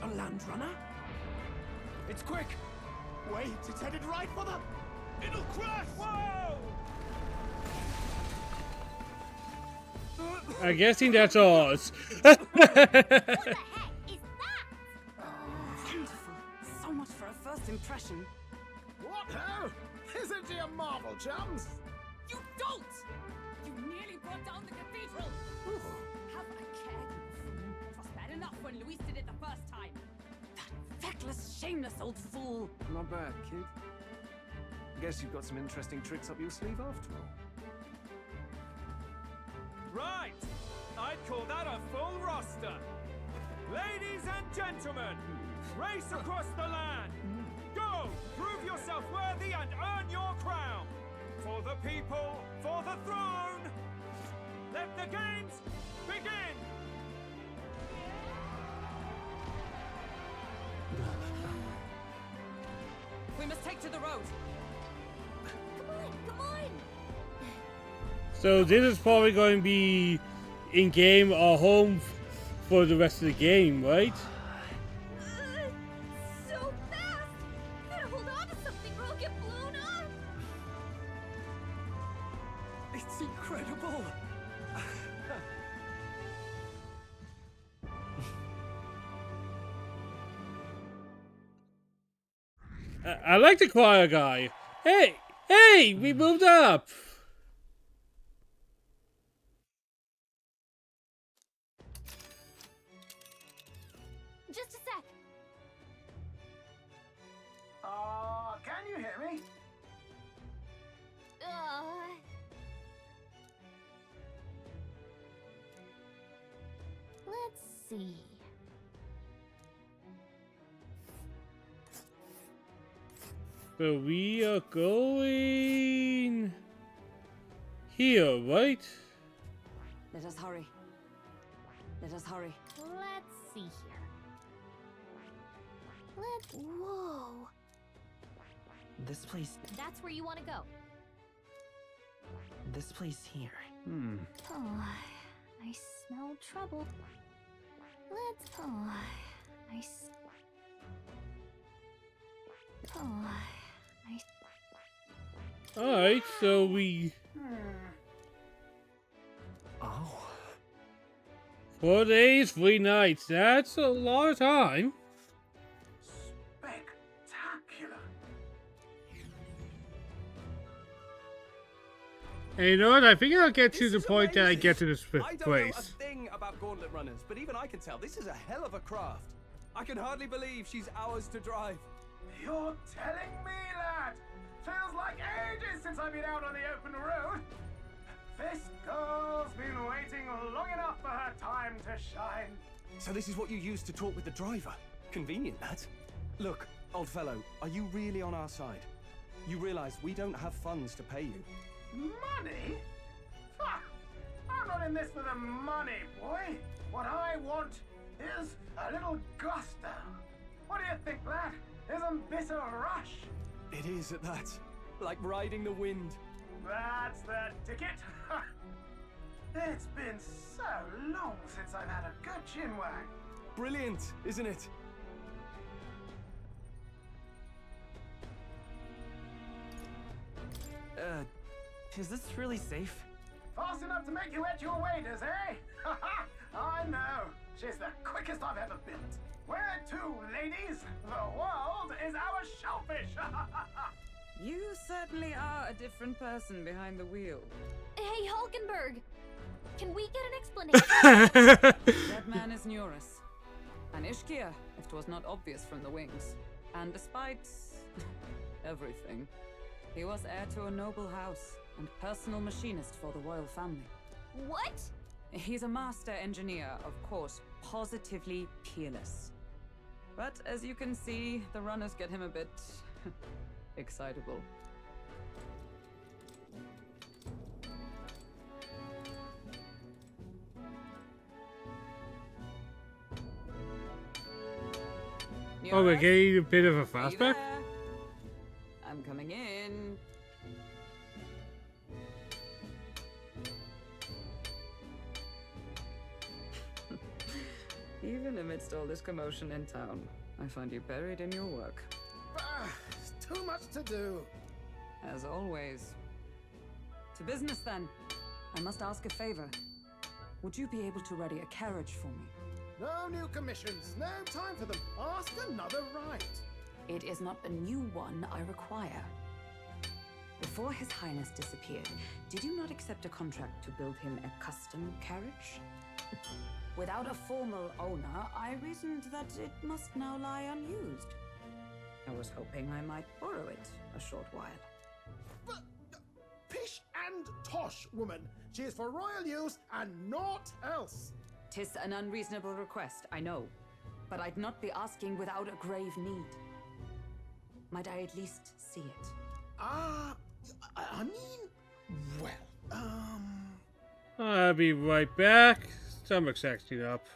A land runner? It's quick! Wait, it's headed right for the... It'll crash! Whoa! I'm guessing that's ours. What the heck is that? Wonderful. So much for a first impression. What ho? Isn't he a marvel, chums? You don't! You nearly brought down the cathedral! Have a care, you fool. It was bad enough when Luis did it the first time. That feckless, shameless old fool. Not bad, kid. Guess you've got some interesting tricks up your sleeve after all. Right! I'd call that a full roster. Ladies and gentlemen, race across the land. Go! Prove yourself worthy and earn your crown. For the people, for the throne. Let the games begin! We must take to the road. Come on! So this is probably going to be in-game or home for the rest of the game, right? So fast! Gotta hold on to something or I'll get blown up! It's incredible! I like the choir guy. Hey! Hey! We moved up! Just a sec. Can you hear me? Let's see. So we are going here, right? Let us hurry. Let us hurry. Let's see here. Whoa. This place. That's where you want to go. This place here. Oh, I smell trouble. Alright, so we... Oh. 4 days, 3 nights. That's a lot of time. Spectacular. And you know what? I think I'll get to the This is point that I amazing. get to this I don't know place. a thing about gauntlet runners, but even I can tell this is a hell of a craft. I can hardly believe she's ours to drive. You're telling me, lad? Feels like ages since I've been out on the open road. This girl's been waiting long enough for her time to shine. So this is what you used to talk with the driver. Convenient, that. Look, old fellow, are you really on our side? You realize we don't have funds to pay you. Money? Ha! I'm not in this for the money, boy. What I want is a little gusto. What do you think, lad? Isn't this a rush? It is at that. Like riding the wind. That's the ticket. It's been so long since I've had a good chinwag. Brilliant, isn't it? Is this really safe? Fast enough to make you wet your waders, eh? I know. She's the quickest I've ever built. Where to, ladies? The world is our shellfish. You certainly are a different person behind the wheel. Hey, Hulkenberg! Can we get an explanation? That man is Neurus. An Ishkia, if 'twas not obvious from the wings. And despite everything, he was heir to a noble house and personal machinist for the royal family. What? He's a master engineer, of course, positively peerless. But as you can see, the runners get him a bit excitable. Oh, we're getting a bit of a Are you flashback? there? I'm coming in. Even Even amidst all this commotion in town, I find you buried in your work. It's too much to do. As always. To business, then. I must ask a favor. Would you be able to ready a carriage for me? No new commissions. No time for them. Ask another right. It is not a new one I require. Before His Highness disappeared, did you not accept a contract to build him a custom carriage? Without a formal owner, I reasoned that it must now lie unused. I was hoping I might borrow it a short while. But, pish and tosh, woman. She is for royal use and naught else. 'Tis an unreasonable request, I know. But I'd not be asking without a grave need. Might I at least see it? I mean, well, I'll be right back. Stomach's acting up.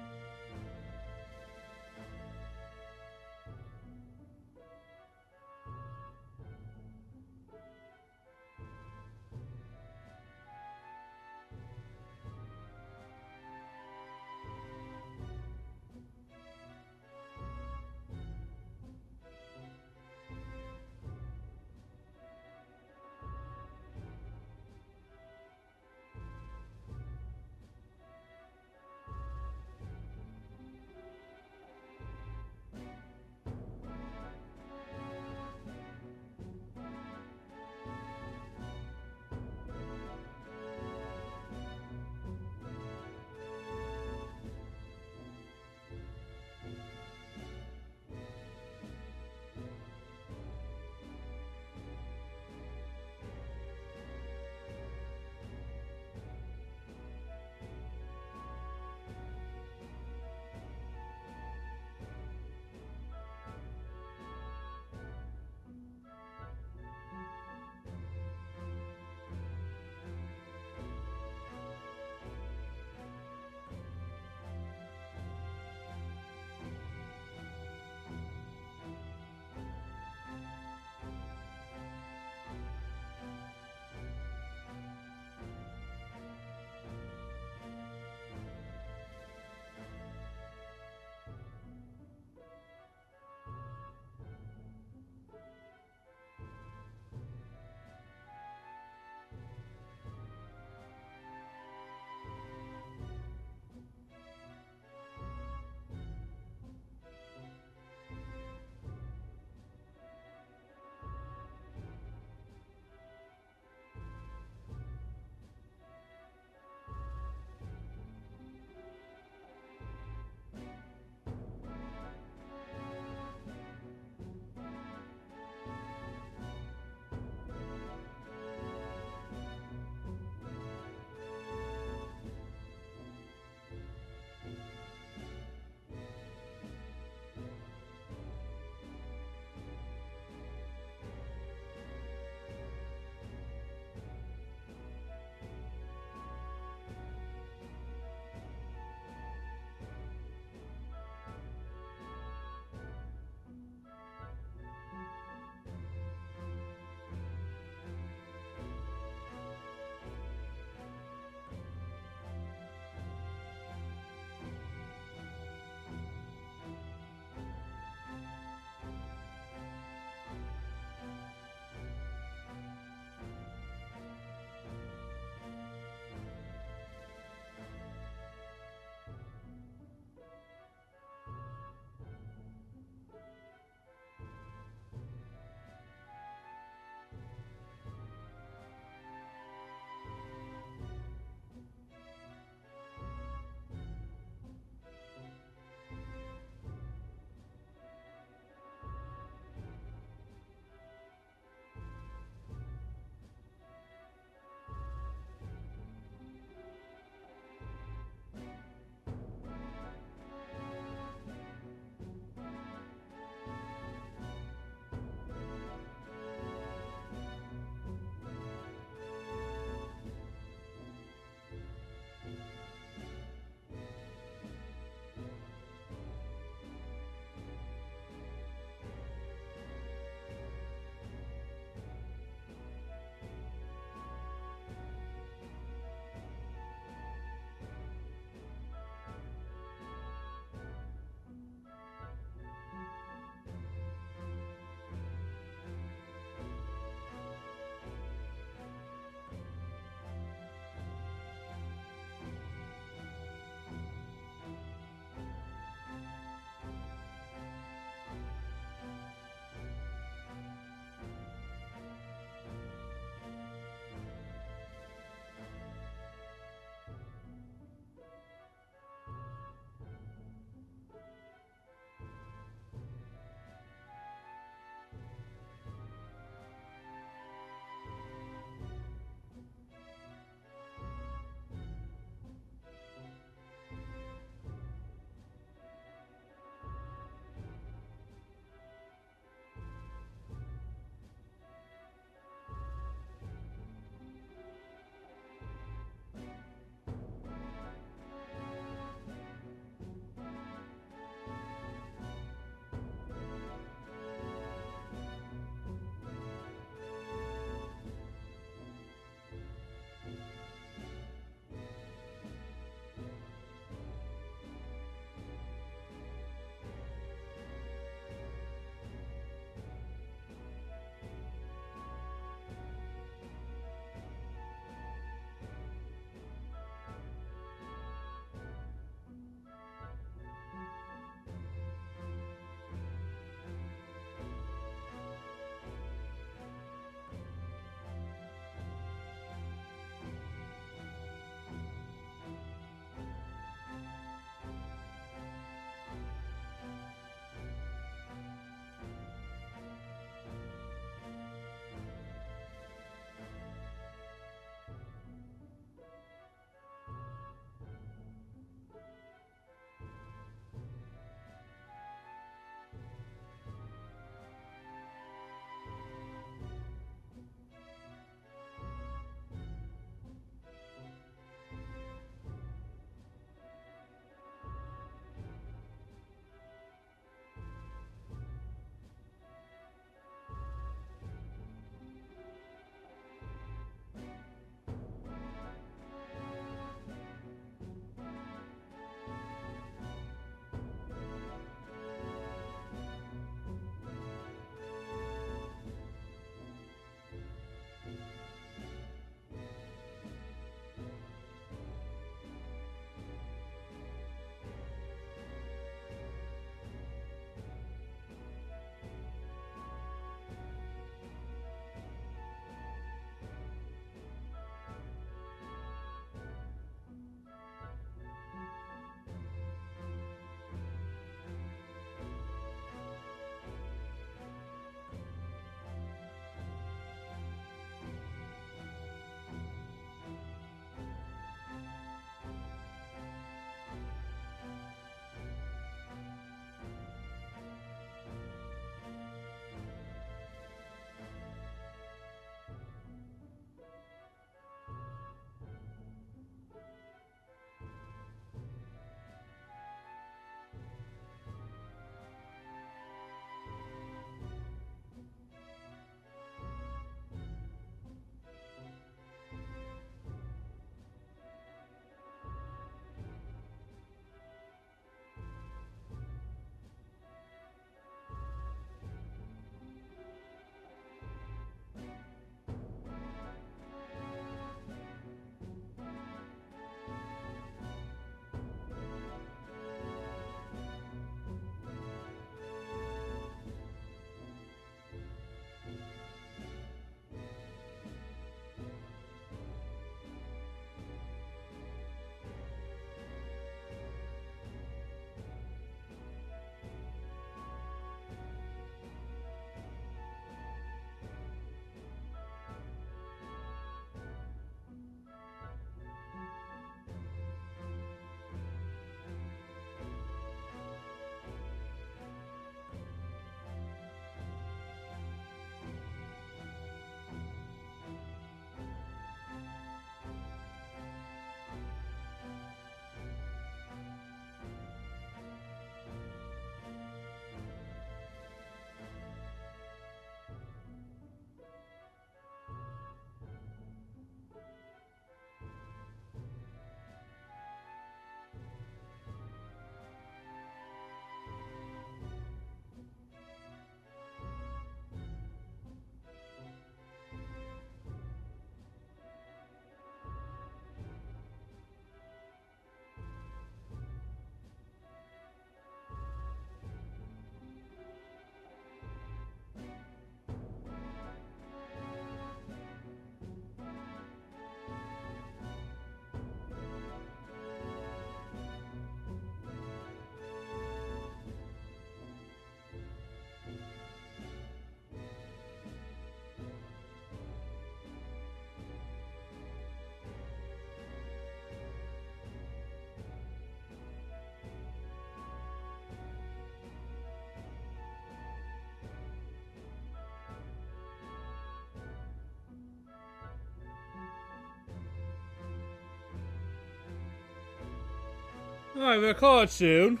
Alright, we'll call it soon.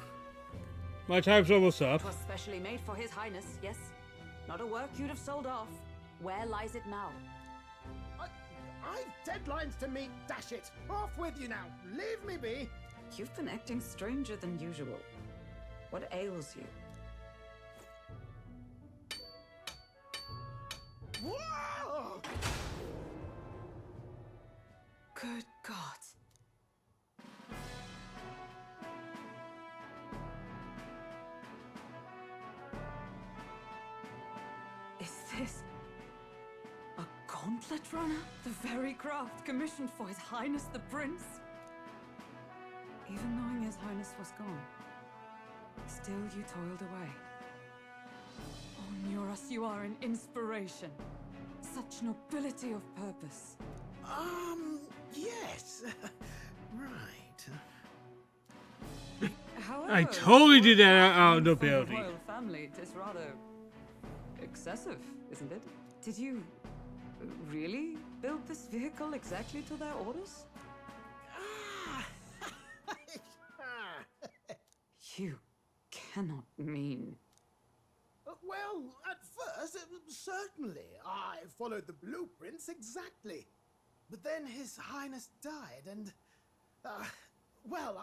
My time's almost up. It was specially made for His Highness, yes? Not a work you'd have sold off. Where lies it now? I've deadlines to meet, dash it! Off with you now! Leave me be! You've been acting stranger than usual. What ails you? Whoa! Good God. Is this a gauntlet runner? The very craft commissioned for His Highness the Prince? Even knowing His Highness was gone, still you toiled away. Oh, Nuras, you are an inspiration. Such nobility of purpose. Yes. Right. However, I totally did that out of for the nobility. royal family, it is rather excessive, isn't it? Did you really build this vehicle exactly to their orders? You cannot mean. Well, at first, certainly. I followed the blueprints exactly. But then His Highness died, and... well,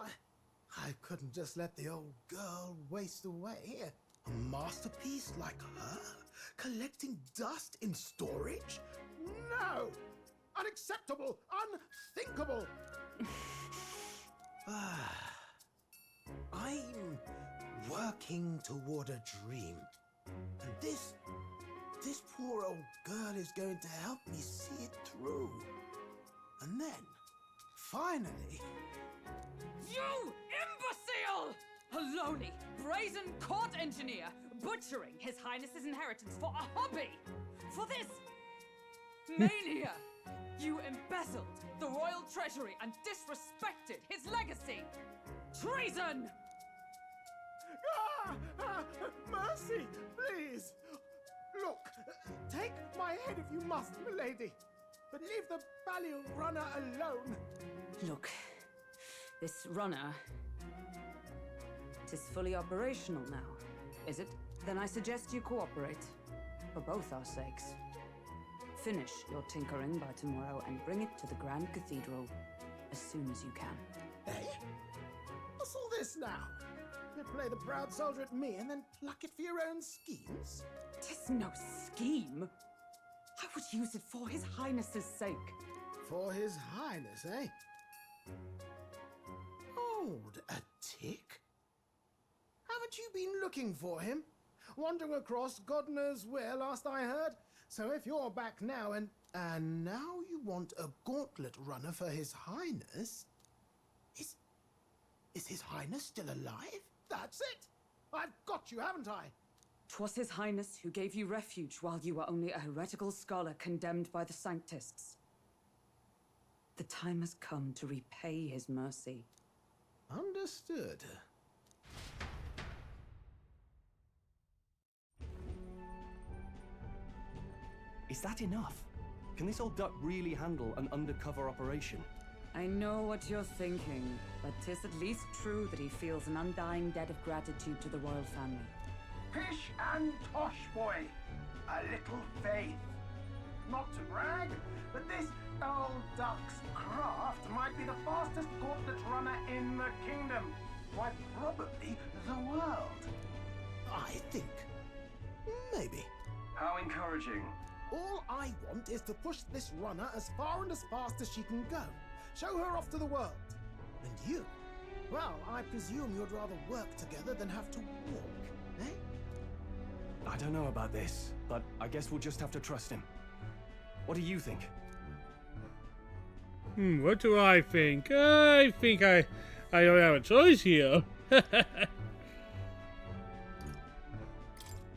I couldn't just let the old girl waste away. A masterpiece like her? Collecting dust in storage? No! Unacceptable! Unthinkable! I'm working toward a dream. And this poor old girl is going to help me see it through. And then, finally... You imbecile! A lowly, brazen court engineer butchering His Highness's inheritance for a hobby! For this mania! You embezzled the royal treasury and disrespected his legacy! Treason! Mercy, please! Look, take my head if you must, milady. But leave the Balliol runner alone. Look, this runner... it is fully operational now, is it? Then I suggest you cooperate. For both our sakes. Finish your tinkering by tomorrow and bring it to the Grand Cathedral as soon as you can. Eh? What's all this now? You play the proud soldier at me and then pluck it for your own schemes? 'Tis no scheme. I would use it for His Highness's sake. For His Highness, eh? Hold a tick. Haven't you been looking for him? Wandering across God knows where last I heard? So if you're back now and now you want a gauntlet runner for His Highness? Is His Highness still alive? That's it! I've got you, haven't I? 'Twas His Highness who gave you refuge while you were only a heretical scholar condemned by the Sanctists. The time has come to repay His mercy. Understood. Is that enough? Can this old duck really handle an undercover operation? I know what you're thinking, but 'tis at least true that he feels an undying debt of gratitude to the royal family. Pish and tosh, boy. A little faith. Not to brag, but this old duck's craft might be the fastest gauntlet runner in the kingdom. Why, probably the world. I think. Maybe. How encouraging. All I want is to push this runner as far and as fast as she can go. Show her off to the world. And you? Well, I presume you'd rather work together than have to walk, eh? I don't know about this, but I guess we'll just have to trust him. What do you think? What do I think? I think I don't have a choice here.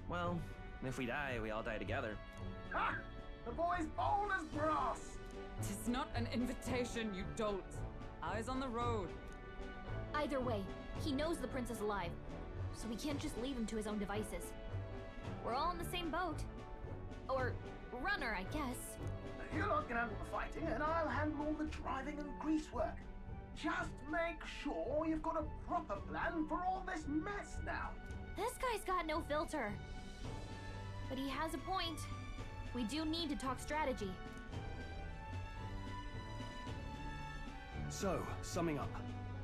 Well, if we die, we all die together. Ha! The boy's bold as brass. 'Tis not an invitation, you dolt. Eyes on the road. Either way, he knows the prince is alive, so we can't just leave him to his own devices. We're all in the same boat. Or runner, I guess. You lot can handle the fighting, and I'll handle all the driving and greasework. Just make sure you've got a proper plan for all this mess now. This guy's got no filter. But he has a point. We do need to talk strategy. So, summing up.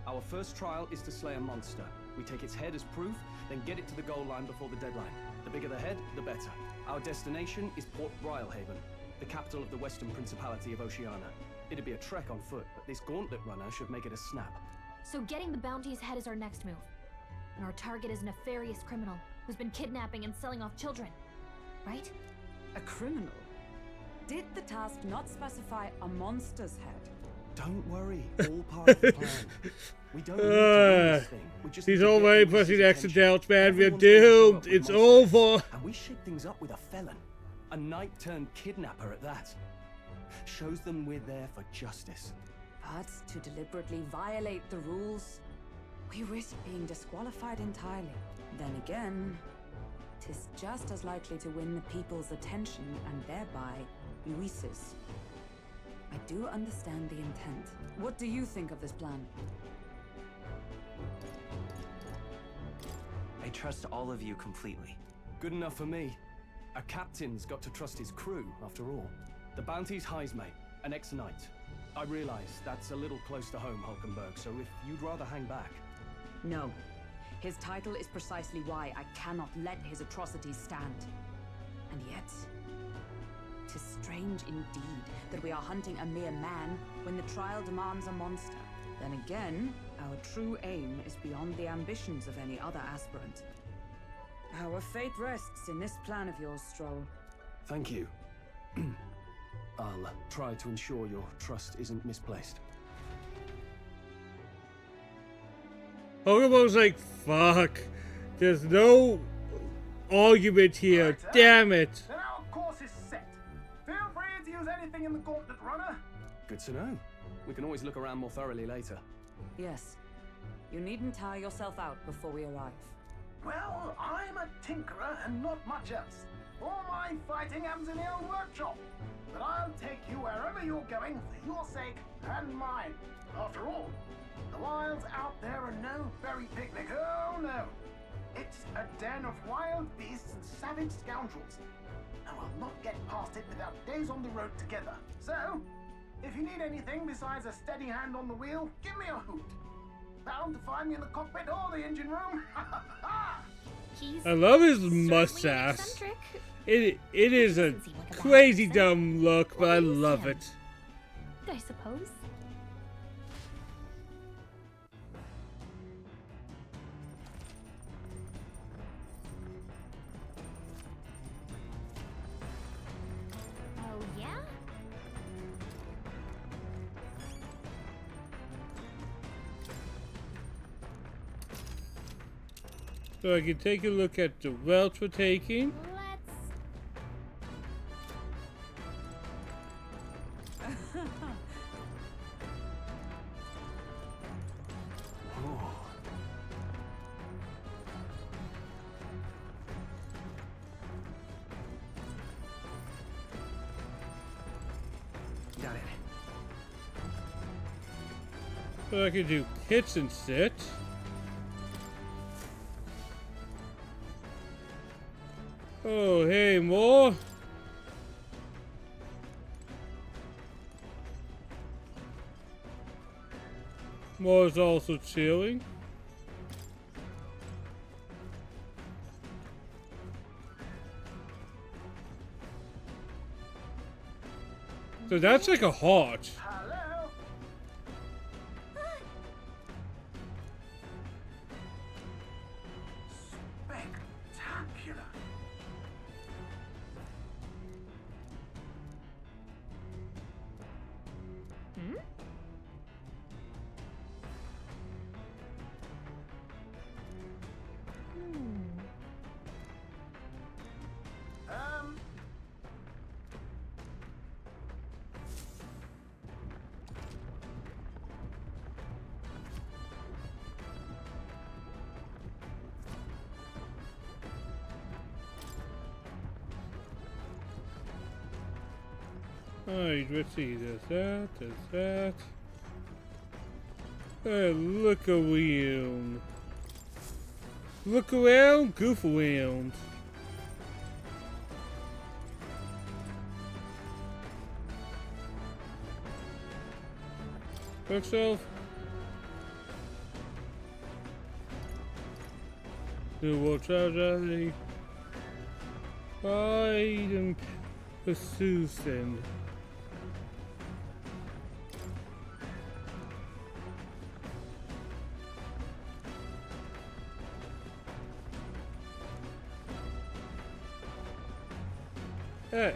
Our first trial is to slay a monster. We take its head as proof, then get it to the goal line before the deadline. The bigger the head, the better. Our destination is Port Brylehaven, the capital of the Western Principality of Oceania. It'd be a trek on foot, but this gauntlet runner should make it a snap. So getting the bounty's head is our next move. And our target is a nefarious criminal who's been kidnapping and selling off children. Right? A criminal? Did the task not specify a monster's head? Don't worry, all part of the plan. We don't need to win this thing. We just He's need to get already Luis's pushing extra attention. doubts, man. We're Everyone's gonna show up doomed. with It's monsters. over. And we shake things up with a felon. A knight-turned-kidnapper at that. Shows them we're there for justice. But to deliberately violate the rules, we risk being disqualified entirely. Then again, 'tis just as likely to win the people's attention and thereby Luis's. I do understand the intent. What do you think of this plan? I trust all of you completely. Good enough for me. A captain's got to trust his crew, after all. The bounty's Heisme, an ex-knight. I realize that's a little close to home, Hulkenberg, so if you'd rather hang back... No. His title is precisely why I cannot let his atrocities stand. And yet, 'tis strange indeed that we are hunting a mere man when the trial demands a monster. Then again, our true aim is beyond the ambitions of any other aspirant. Our fate rests in this plan of yours, Stroll. Thank you. I'll try to ensure your trust isn't misplaced. Pokemon's like, fuck. There's no argument here. Right, Damn it. Then our course is set. Feel free to use anything in the gauntlet runner. Good to know. We can always look around more thoroughly later. Yes. You needn't tire yourself out before we arrive. Well, I'm a tinkerer and not much else. All my fighting happens in the old workshop. But I'll take you wherever you're going for your sake and mine. After all, the wilds out there are no fairy picnic. Oh no. It's a den of wild beasts and savage scoundrels. And I'll not get past it without days on the road together. So, if you need anything besides a steady hand on the wheel, give me a hoot. Bound to find me in the cockpit or the engine room. I love his mustache. It is a crazy dumb look, but I love it. I suppose. Oh, yeah? So I can take a look at the routes we're taking. Got it. So I can do hits and sit. Oh, hey, more. Moore's also chilling. So that's like a heart. Hello? Spectacular. Hmm? Alright, let's see. There's that, there's that. Look around. Look around, goof around. Quick self. Do what tragedy. Hide and pursue sin.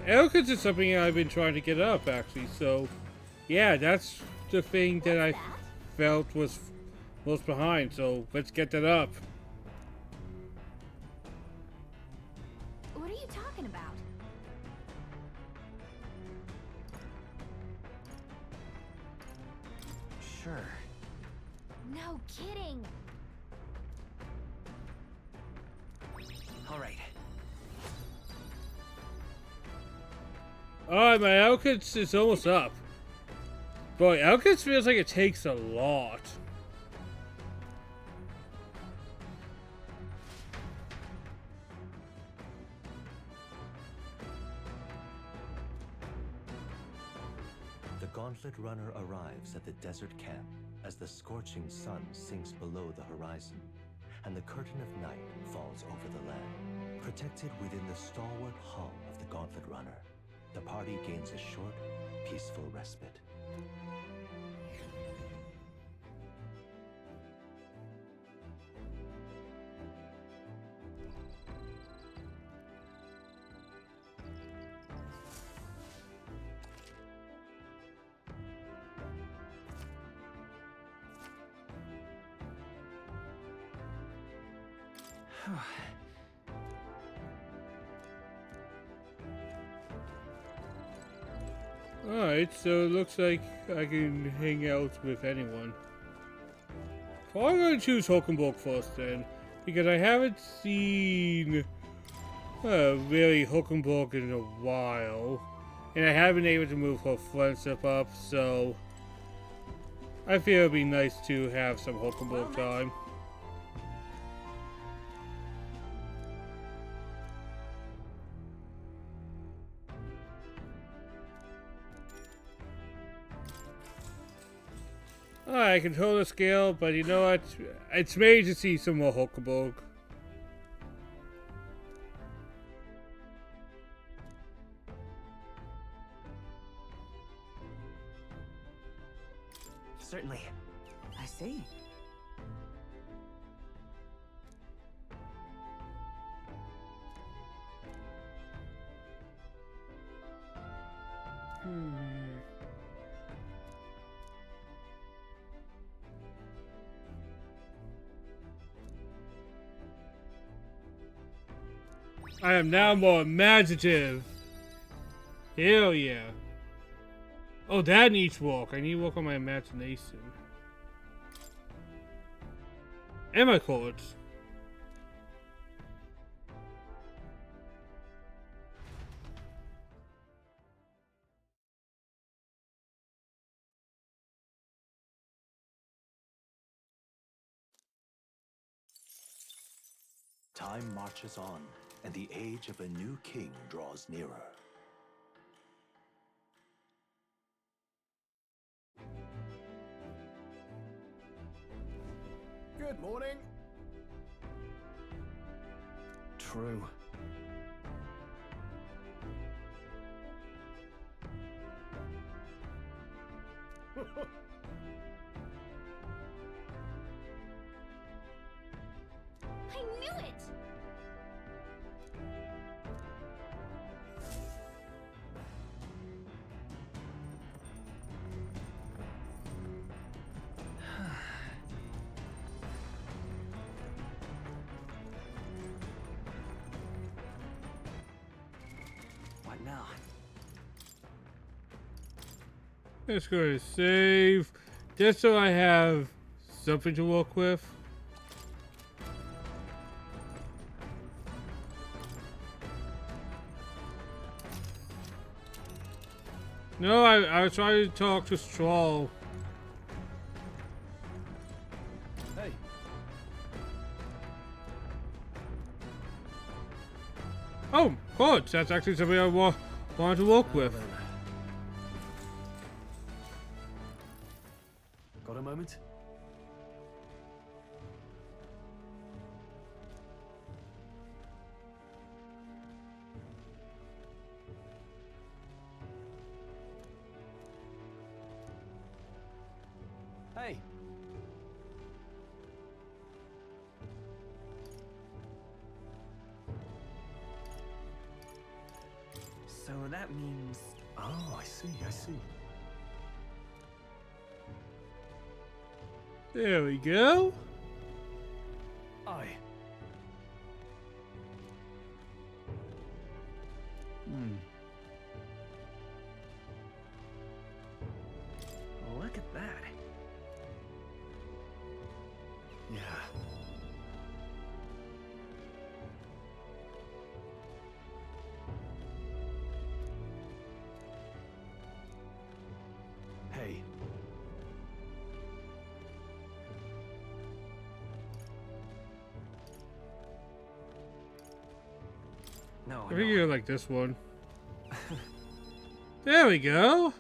Eloquence is something I've been trying to get up, actually, so yeah, that's the thing that I felt was most behind, so let's get that up. What are you talking about? Sure. No kidding. All right. Alright, my eloquence is almost up. Boy, eloquence feels like it takes a lot. The Gauntlet Runner arrives at the desert camp as the scorching sun sinks below the horizon, and the curtain of night falls over the land. Protected within the stalwart hull of the Gauntlet Runner, the party gains a short, peaceful respite. Alright, so it looks like I can hang out with anyone. Well, I'm going to choose Hulkenborg first then, because I haven't seen really Hulkenborg in a while, and I haven't been able to move her friendship up, so I feel it'd be nice to have some Hulkenborg time. I control the scale, but you know what? It's made to see some more Hulkenborg. Certainly. I see. I am now more imaginative. Hell yeah. Oh, that needs work. I need to work on my imagination. And my chords. Time marches on, and the age of a new king draws nearer. Good morning. True. I knew it! What now? Let's go to save. Just so I have something to work with. No, I was trying to talk to Stroll. Oh, good. That's actually something I wanted to work with. Got a moment? Hey. So that means... Oh, I see, I see. There we go. Aye. Look at that. Yeah. Hey. No, I think you like this one. There we go.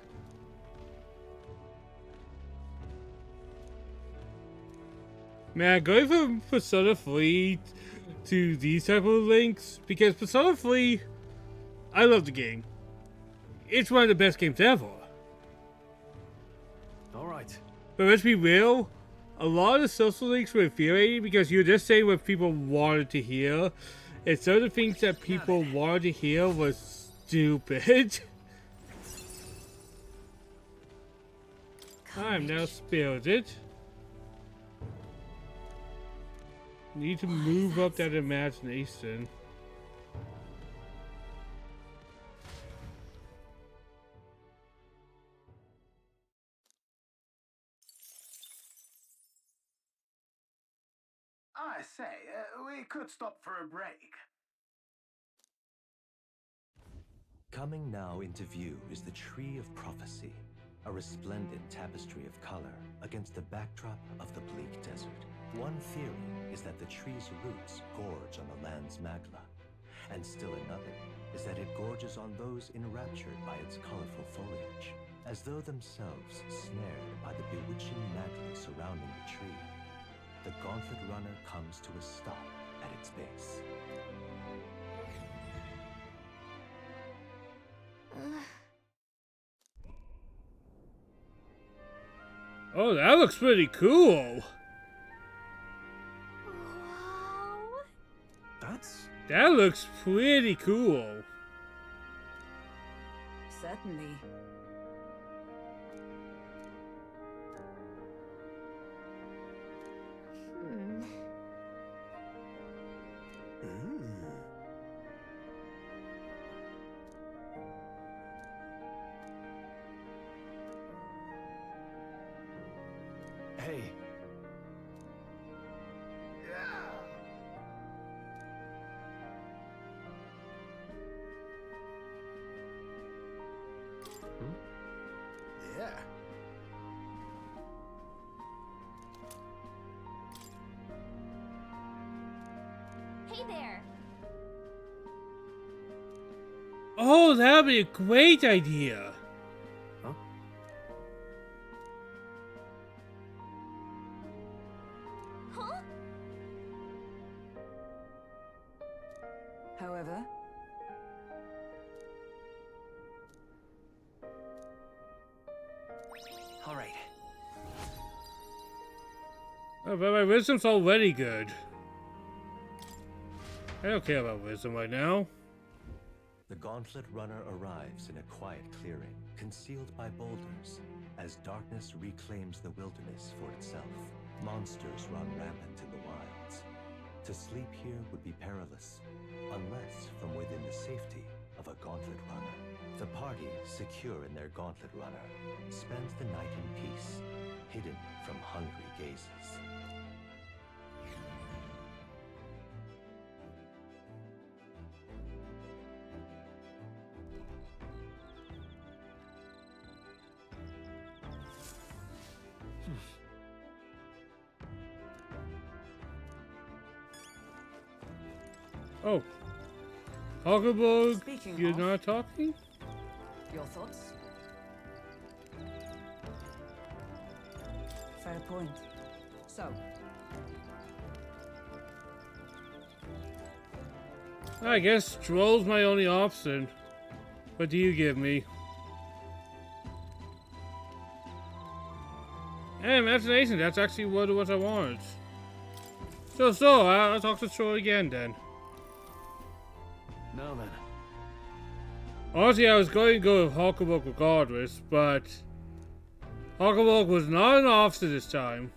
Man, going from Persona 3 to these type of links, because Persona 3, I love the game. It's one of the best games ever. Alright. But let's be real, a lot of the social links were infuriating because you're just saying what people wanted to hear, and some of the things that people wanted to hear was stupid. I'm now spirited. Need to move up that imagination. I say, we could stop for a break. Coming now into view is the Tree of Prophecy, a resplendent tapestry of color against the backdrop of the bleak desert. One theory is that the tree's roots gorge on the land's magma, and still another is that it gorges on those enraptured by its colorful foliage, as though themselves snared by the bewitching magic surrounding the tree. The Gauntlet Runner comes to a stop at its base. Oh, that looks pretty cool. That looks pretty cool. Certainly. Hey. Yeah. Hey there. Oh, that would be a great idea. However, all right. Oh, but my wisdom's already good. I don't care about wisdom right now. The Gauntlet Runner arrives in a quiet clearing, concealed by boulders, as darkness reclaims the wilderness for itself. Monsters run rampant in the wilds. To sleep here would be perilous, unless from within the safety of a Gauntlet Runner. The party, secure in their Gauntlet Runner, spends the night in peace, hidden from hungry gazes. Oh. Huckleberg, Speaking you're of- not talking? Your thoughts? Fair point. So, I guess Troll's my only option. What do you give me? Hey, imagination, that's actually what I wanted. So, I'll talk to Troll again then. Now then. Honestly, I was going to go with Huckleberg regardless, but Huckleberg was not an officer this time.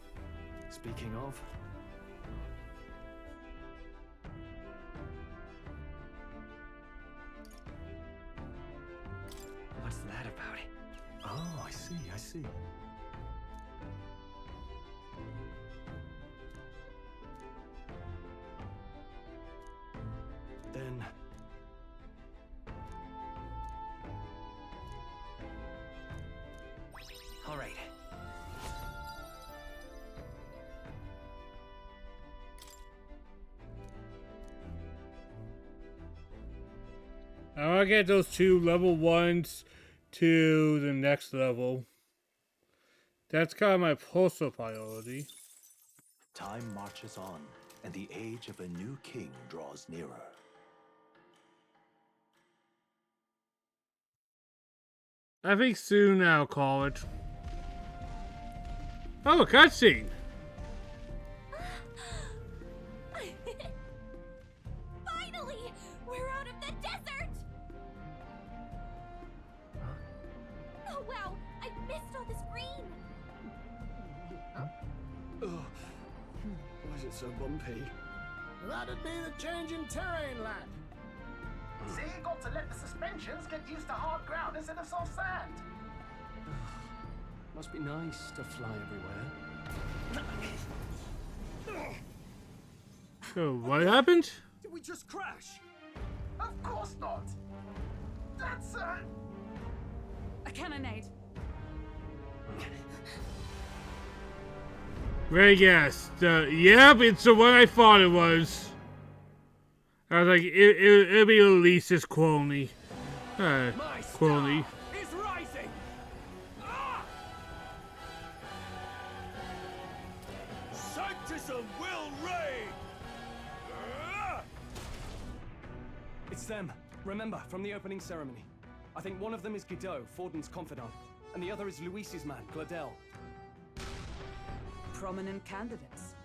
Speaking of, What's that about? oh, I see. Then, All right. I want to get those 2 level 1s to the next level. That's kind of my postal priority. Time marches on, and the age of a new king draws nearer. I think soon I'll call it. Oh, a cutscene! Finally! We're out of the desert! Oh wow! I missed all this green! Oh, why is it so bumpy? That'd be the change in terrain, lad. See, you got to let the suspensions get used to hard ground instead of soft sand. must be nice to fly everywhere. So, what happened? Did we just crash? Of course not. That's a cannonade. Very yes. Yep, it's the one I thought it was. I was like, it'll be Elise's Quoney. Quoney. Is rising. Sanctism will reign. It's them. Remember, from the opening ceremony. I think one of them is Guido, Forden's confidant, and the other is Luis's man, Gladel. Prominent candidates.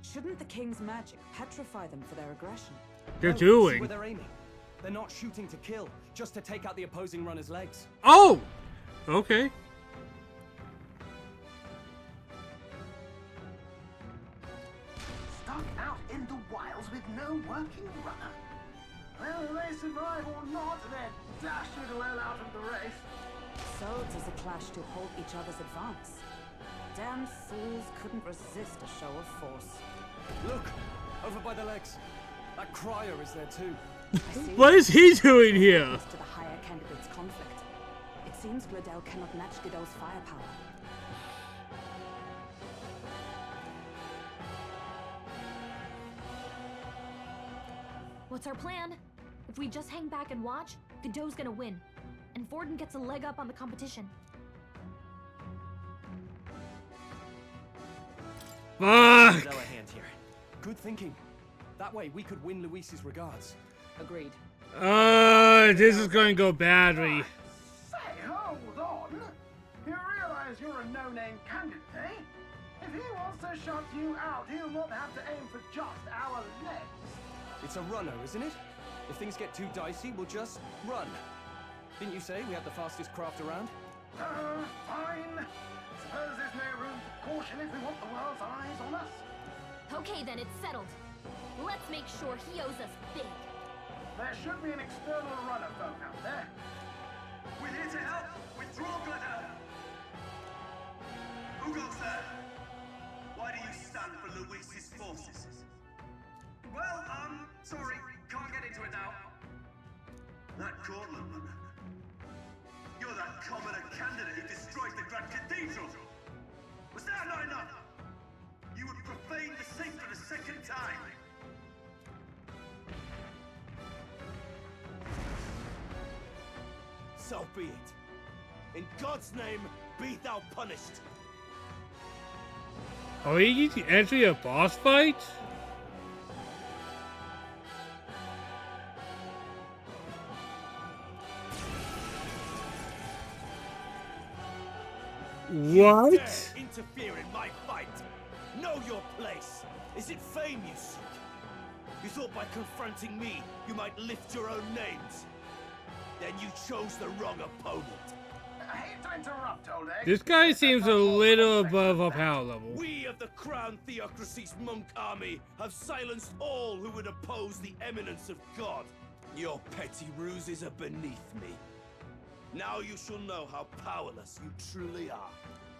Shouldn't the king's magic petrify them for their aggression? They're See doing. where they're aiming. They're not shooting to kill, just to take out the opposing runner's legs. Oh! Okay. stuck out in the wilds with no working runner. Whether they survive or not, they're dashing well out of the race. So does the clash to halt each other's advance. Damn fools couldn't resist a show of force. Look! Over by the legs. That crier is there too. What is he doing here? To the higher candidate's conflict. It seems Gladel cannot match Guido's firepower. What's our plan? If we just hang back and watch, Godot's gonna win. And Forden gets a leg up on the competition. Fuck! A hand here. Good thinking. That way we could win Luis's regards. Agreed. This is going to go badly. Say, hold on. You realize you're a no-name candidate, eh? If he wants to shut you out, he'll not have to aim for just our legs. It's a runner, isn't it? If things get too dicey, we'll just run. Didn't you say we had the fastest craft around? Fine. Suppose there's no room for caution if we want the world's eyes on us. Okay then, it's settled. Let's make sure he owes us big. There should be an external runner folk out there. We're here to help! Withdraw, Gladel! Who goes there? Why do you stand for Luis's forces? Well, sorry, can't get into it now. That Cortland runner. You're that commoner candidate who destroyed the Grand Cathedral! Was that not enough? You would profane the saint for the second time! So be it. In God's name, be thou punished. Are we entering a boss fight? What? You dare interfere in my fight? Know your place. Is it fame you seek? You thought by confronting me, you might lift your own names. Then you chose the wrong opponent. I hate to interrupt, old egg. This guy seems a little above our power level. We of the Crown Theocracy's monk army have silenced all who would oppose the eminence of God. Your petty ruses are beneath me. Now you shall know how powerless you truly are.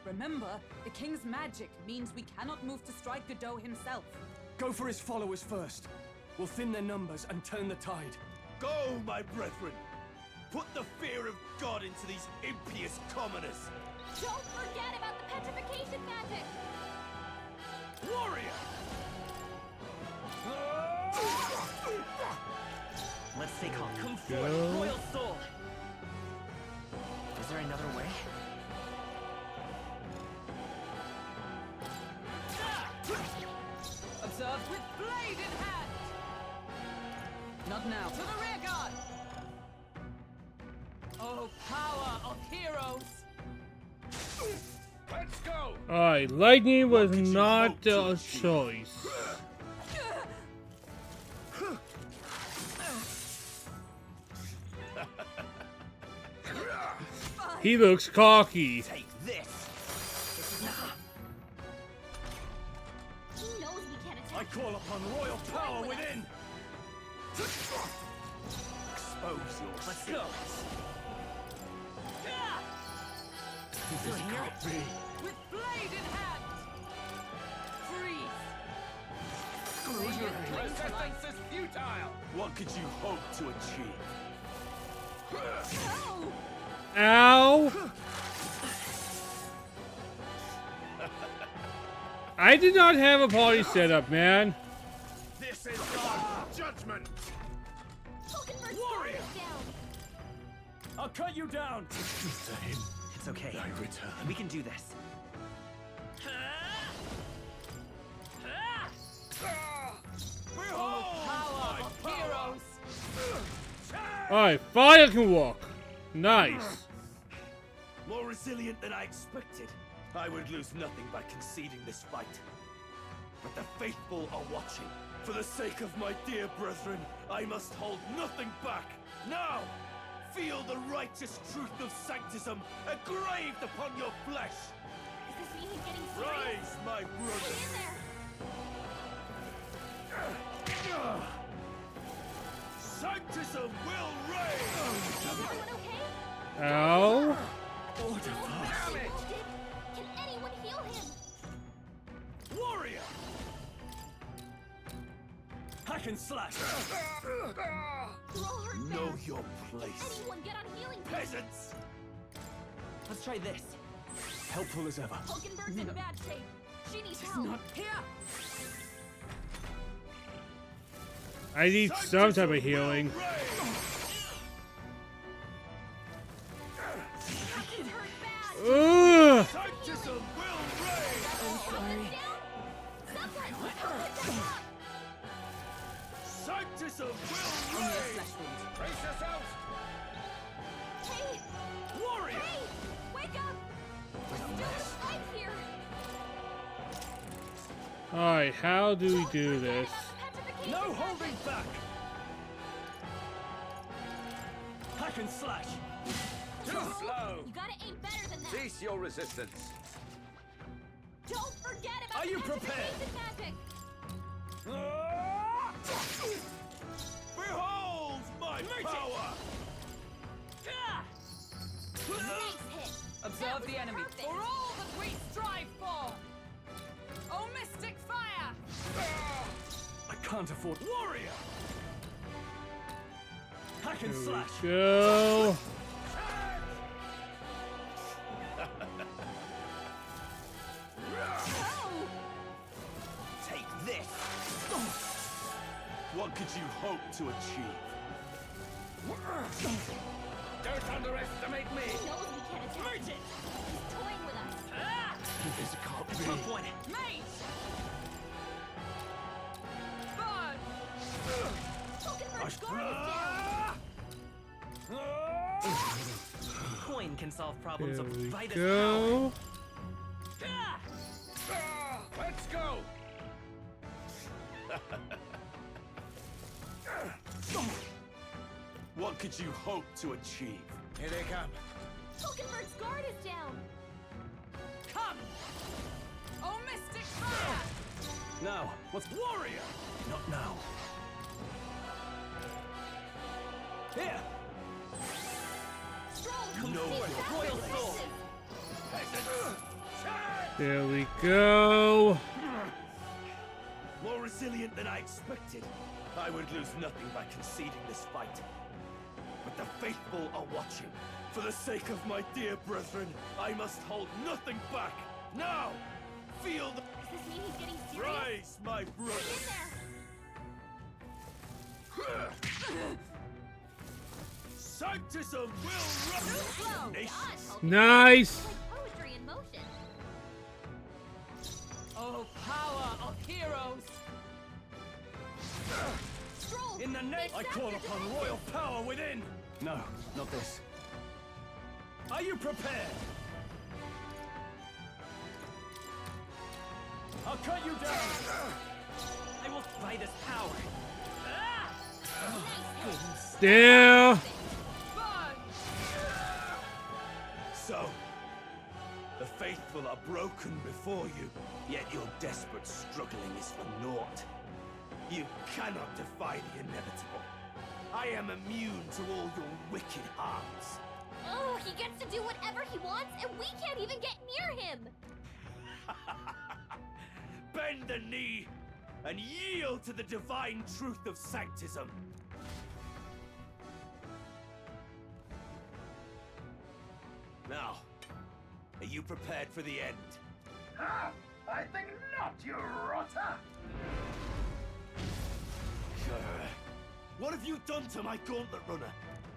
Remember, the king's magic means we cannot move to strike Godot himself. Go for his followers first. We'll thin their numbers and turn the tide. Go, my brethren! Put the fear of God into these impious commoners! Don't forget about the petrification magic! Warrior! Let's stay calm. Come forth, royal soul! Is there another way? Observe with blade in hand! Not now. To the rear guard! Oh, power of heroes! Let's go! Alright, lightning was not a choice. He looks cocky. Take this! He knows we can't attack. I call upon royal power within! Expose your Let's go! This can't be. With blade in hand! Freeze! Resistance is futile! What could you hope to achieve? Ow! I did not have a party set up, man. This is God's judgment! Warrior! I'll cut you down! To him, It's okay. I return. We can do this. Behold Power my of power! heroes! Alright, fire can walk. Nice. More resilient than I expected. I would lose nothing by conceding this fight. But the faithful are watching. For the sake of my dear brethren, I must hold nothing back. Now, feel the righteous truth of Sanctism engraved upon your flesh. Does this mean he's getting serious? Rise, my Get brothers. in there! Sanctism will reign! Is everyone okay? Ow. Can anyone heal him? Warrior! Hack and slash! We're all hurt Know there. your place. Anyone get on healing kit? Peasants! Let's try this. Helpful as ever. Hulkenberg's in bad shape. She needs help. Not here! I need some type of healing. He's hurt bad. Ugh. Sanctism will reign! I'm sorry. Someone, put them up. Sanctism will Only a reign! flesh wound. Brace yourselves! Hey, Warrior! hey, wake up! We're still in a fight here. Alright, how do we do this? No holding back! Hack and slash! Too slow! You gotta aim better than that. Cease your resistance. Don't forget about Are the you prepared? petrification magic. Behold my power! Nice hit. Observe the enemy. perfect. For all that we strive for! Oh, mystic fire! I can't afford. Warrior! Hack and slash! Go. Take this! What could you hope to achieve? Don't underestimate me! He knows we can't attack. Merge it! He's toying with us. Ah! This can't be. Took one! Mate! Falkenberg's guard is down. Coin can solve problems There of we Vitus go. Let's go! What could you hope to achieve? Here they come. Falkenberg's guard is down. Come! Oh, Mystic Fire! Now, what's warrior? Not now. Here! Strong, No royal soul. There we go. More resilient than I expected. I would lose nothing by conceding this fight. But the faithful are watching. For the sake of my dear brethren, I must hold nothing back. Now! Feel the... Does this mean he's getting serious? Rise, my brother! Sanctism will run nations. Nice. Like poetry in motion. Oh, power of heroes! Stroll, In the name, I call upon royal power within! No, not this. Are you prepared? I'll cut you down! I will fight his power. Still. So, the faithful are broken before you, yet your desperate struggling is for naught. You cannot defy the inevitable. I am immune to all your wicked harms. Oh, he gets to do whatever he wants, and we can't even get near him. Bend the knee and yield to the divine truth of Sanctism. Now, are you prepared for the end? Ha! I think not, you rotter! What have you done to my gauntlet runner?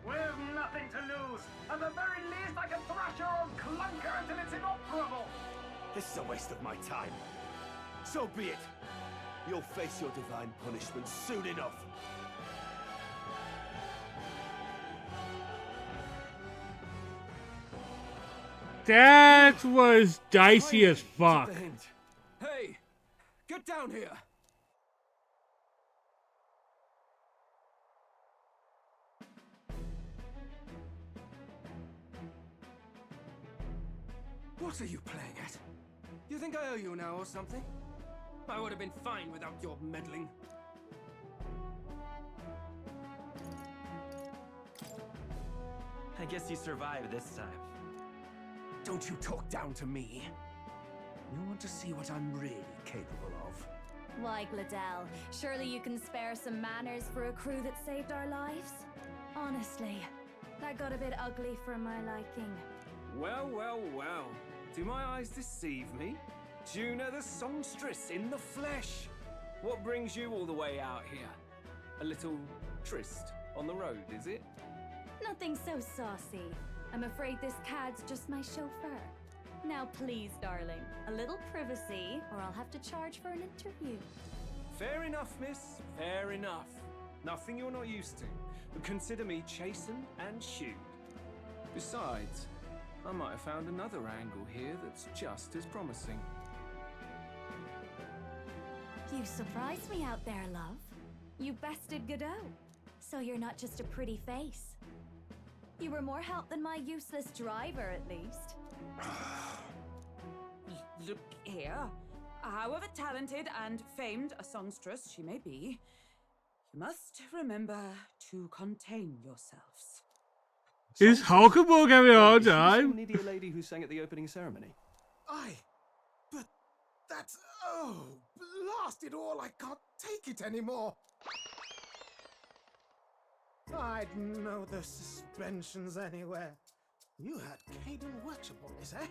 We've nothing to lose. At the very least, I can thrash your old clunker until it's inoperable. This is a waste of my time. So be it. You'll face your divine punishment soon enough. That was dicey as fuck. Hey! Get down here! What are you playing at? You think I owe you now or something? I would have been fine without your meddling. I guess you survived this time. Don't you talk down to me. You want to see what I'm really capable of? Why, Gladell, surely you can spare some manners for a crew that saved our lives? Honestly, that got a bit ugly for my liking. Well, well, well. Do my eyes deceive me? Juna the songstress in the flesh. What brings you all the way out here? A little tryst on the road, is it? Nothing so saucy. I'm afraid this cad's just my chauffeur. Now please, darling, a little privacy, or I'll have to charge for an interview. Fair enough, miss. Fair enough. Nothing you're not used to. But consider me chastened and shooed. Besides, I might have found another angle here that's just as promising. You surprised me out there, love. You bested Godot. So you're not just a pretty face. You were more help than my useless driver, at least. Look here. However talented and famed a songstress she may be, you must remember to contain yourselves. Is Hulkenberg having a hard Is she time? still needy lady who sang at the opening ceremony? Aye, but that's... oh, blast it all, I can't take it anymore. I'd know the suspensions anywhere. You had Caden Workshop on this, eh?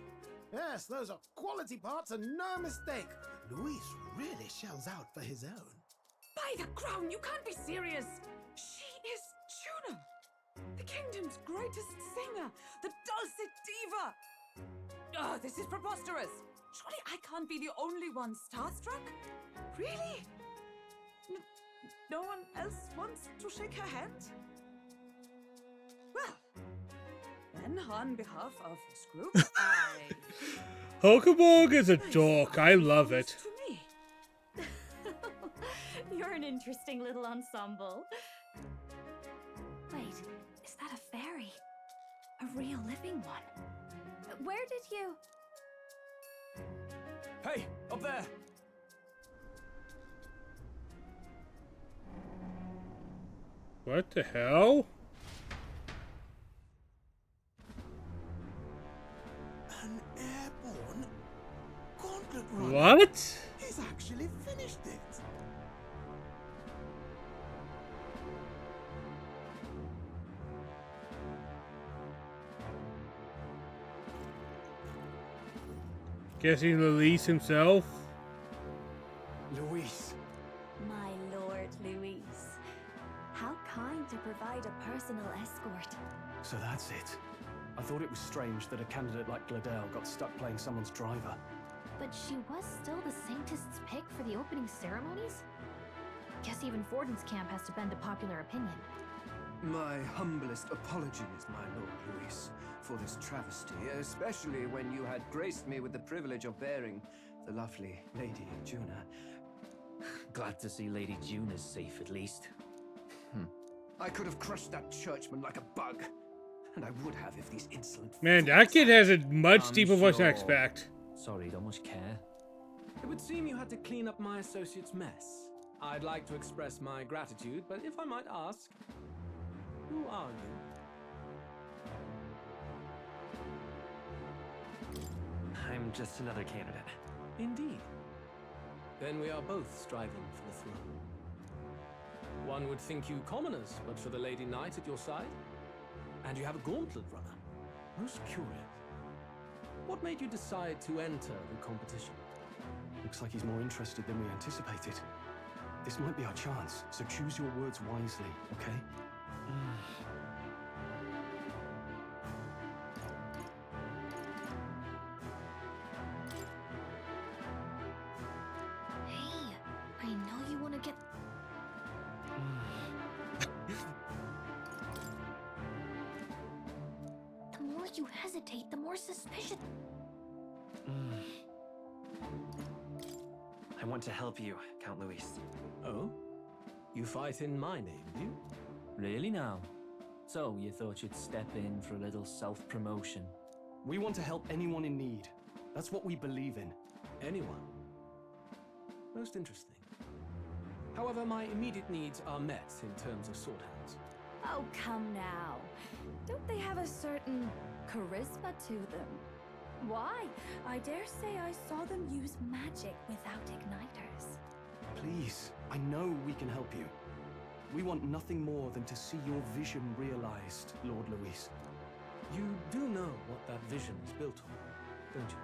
Yes, those are quality parts and no mistake. Luis really shells out for his own. By the crown, you can't be serious! She is Juna, the kingdom's world's greatest singer, the dulcet diva! Ah, this is preposterous! Surely I can't be the only one starstruck? Really? No one else wants to shake her hand? Well, then on behalf of this group, I... Hulkenborg is a dork. I love it. To me. You're an interesting little ensemble. Wait, is that a fairy? A real living one? Where did you... Hey, up there! What the hell? An airborne gauntlet runner. What? He's actually finished it. Guessing Luis himself? Luis. My lord, Luis. How kind to provide a personal escort. So that's it. I thought it was strange that a candidate like Gladel got stuck playing someone's driver. But she was still the Sanctist's pick for the opening ceremonies? Guess even Forden's camp has to bend to popular opinion. My humblest apologies, my Lord Luis, for this travesty, especially when you had graced me with the privilege of bearing the lovely Lady Juna. Glad to see Lady June is safe, at least. I could have crushed that churchman like a bug, and I would have if these insolent... Man, that kid has a much I'm deeper voice than I sure. expect. Sorry, don't much care. It would seem you had to clean up my associate's mess. I'd like to express my gratitude, but if I might ask, who are you? I'm just another candidate. Indeed. Then we are both striving for the throne. One would think you commoners, but for the Lady Knight at your side. And you have a gauntlet runner. Most curious. What made you decide to enter the competition? Looks like he's more interested than we anticipated. This might be our chance, so choose your words wisely, okay? Hey, I know you want to get... The more you hesitate, the more suspicious... I want to help you, Count Luis. Oh? You fight in my name, do you? Really now? So, you thought you'd step in for a little self-promotion? We want to help anyone in need. That's what we believe in. Anyone? Most interesting. However, my immediate needs are met in terms of sword hands. Oh, come now. Don't they have a certain charisma to them? Why? I dare say I saw them use magic without igniters. Please, I know we can help you. We want nothing more than to see your vision realized, Lord Luis. You do know what that vision is built on, don't you?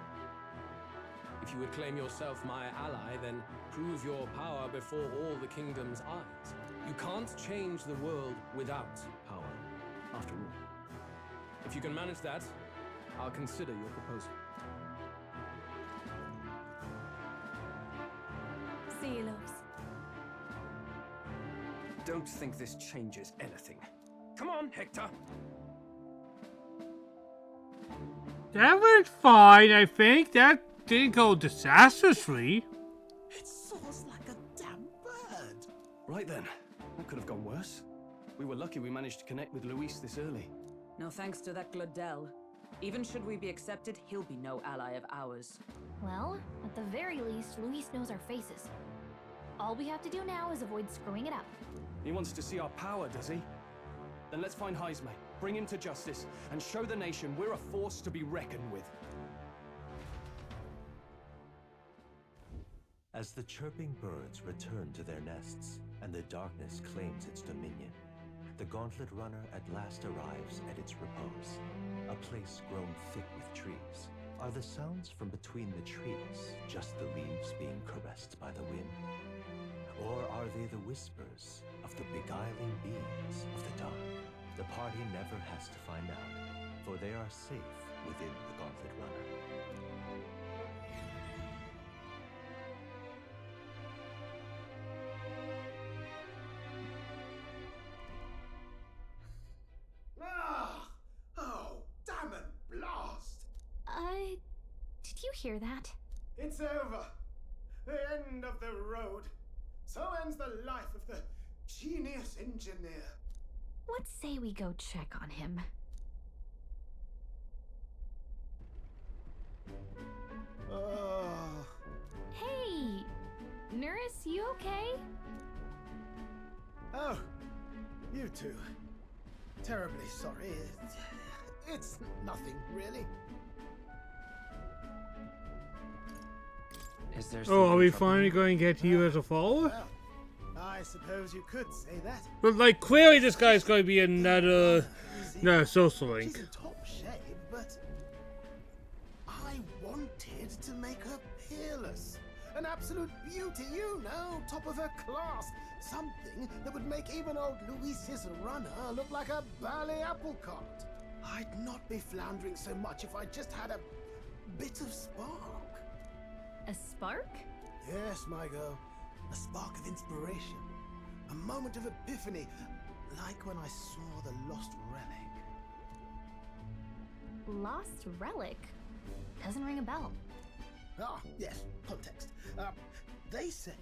If you would claim yourself my ally, then prove your power before all the kingdom's eyes. You can't change the world without power, after all. If you can manage that, I'll consider your proposal. See you, loves. Don't think this changes anything. Come on, Hector! That went fine, I think. That didn't go disastrously. It soars like a damn bird. Right then, that could have gone worse. We were lucky we managed to connect with Luis this early. No thanks to that Gladel. Even should we be accepted, he'll be no ally of ours. Well, at the very least, Luis knows our faces. All we have to do now is avoid screwing it up. He wants to see our power, does he? Then let's find Heisme, bring him to justice, and show the nation we're a force to be reckoned with. As the chirping birds return to their nests and the darkness claims its dominion, the Gauntlet Runner at last arrives at its repose, a place grown thick with trees. Are the sounds from between the trees just the leaves being caressed by the wind? Or are they the whispers of the beguiling beings of the dark? The party never has to find out, for they are safe within the Gauntlet Runner. Ah! Oh, damn it, blast! Did you hear that? It's over. The end of the road. So ends the life of the genius engineer. Let's say we go check on him. Hey! Nurse, you okay? Oh, you two. Terribly sorry. It's nothing, really. Is there Oh, are we something finally going to get you as a follower? Well, I suppose you could say that. But like, clearly this guy's going to be another social link. She's in top shape, but I wanted to make her peerless. An absolute beauty, you know, top of her class. Something that would make even old Luis's runner look like a ballet apple cart. I'd not be floundering so much if I just had a bit of spark. A spark? Yes, my girl. A spark of inspiration. A moment of epiphany, like when I saw the lost relic. Lost relic? Doesn't ring a bell. Ah, yes, context. They say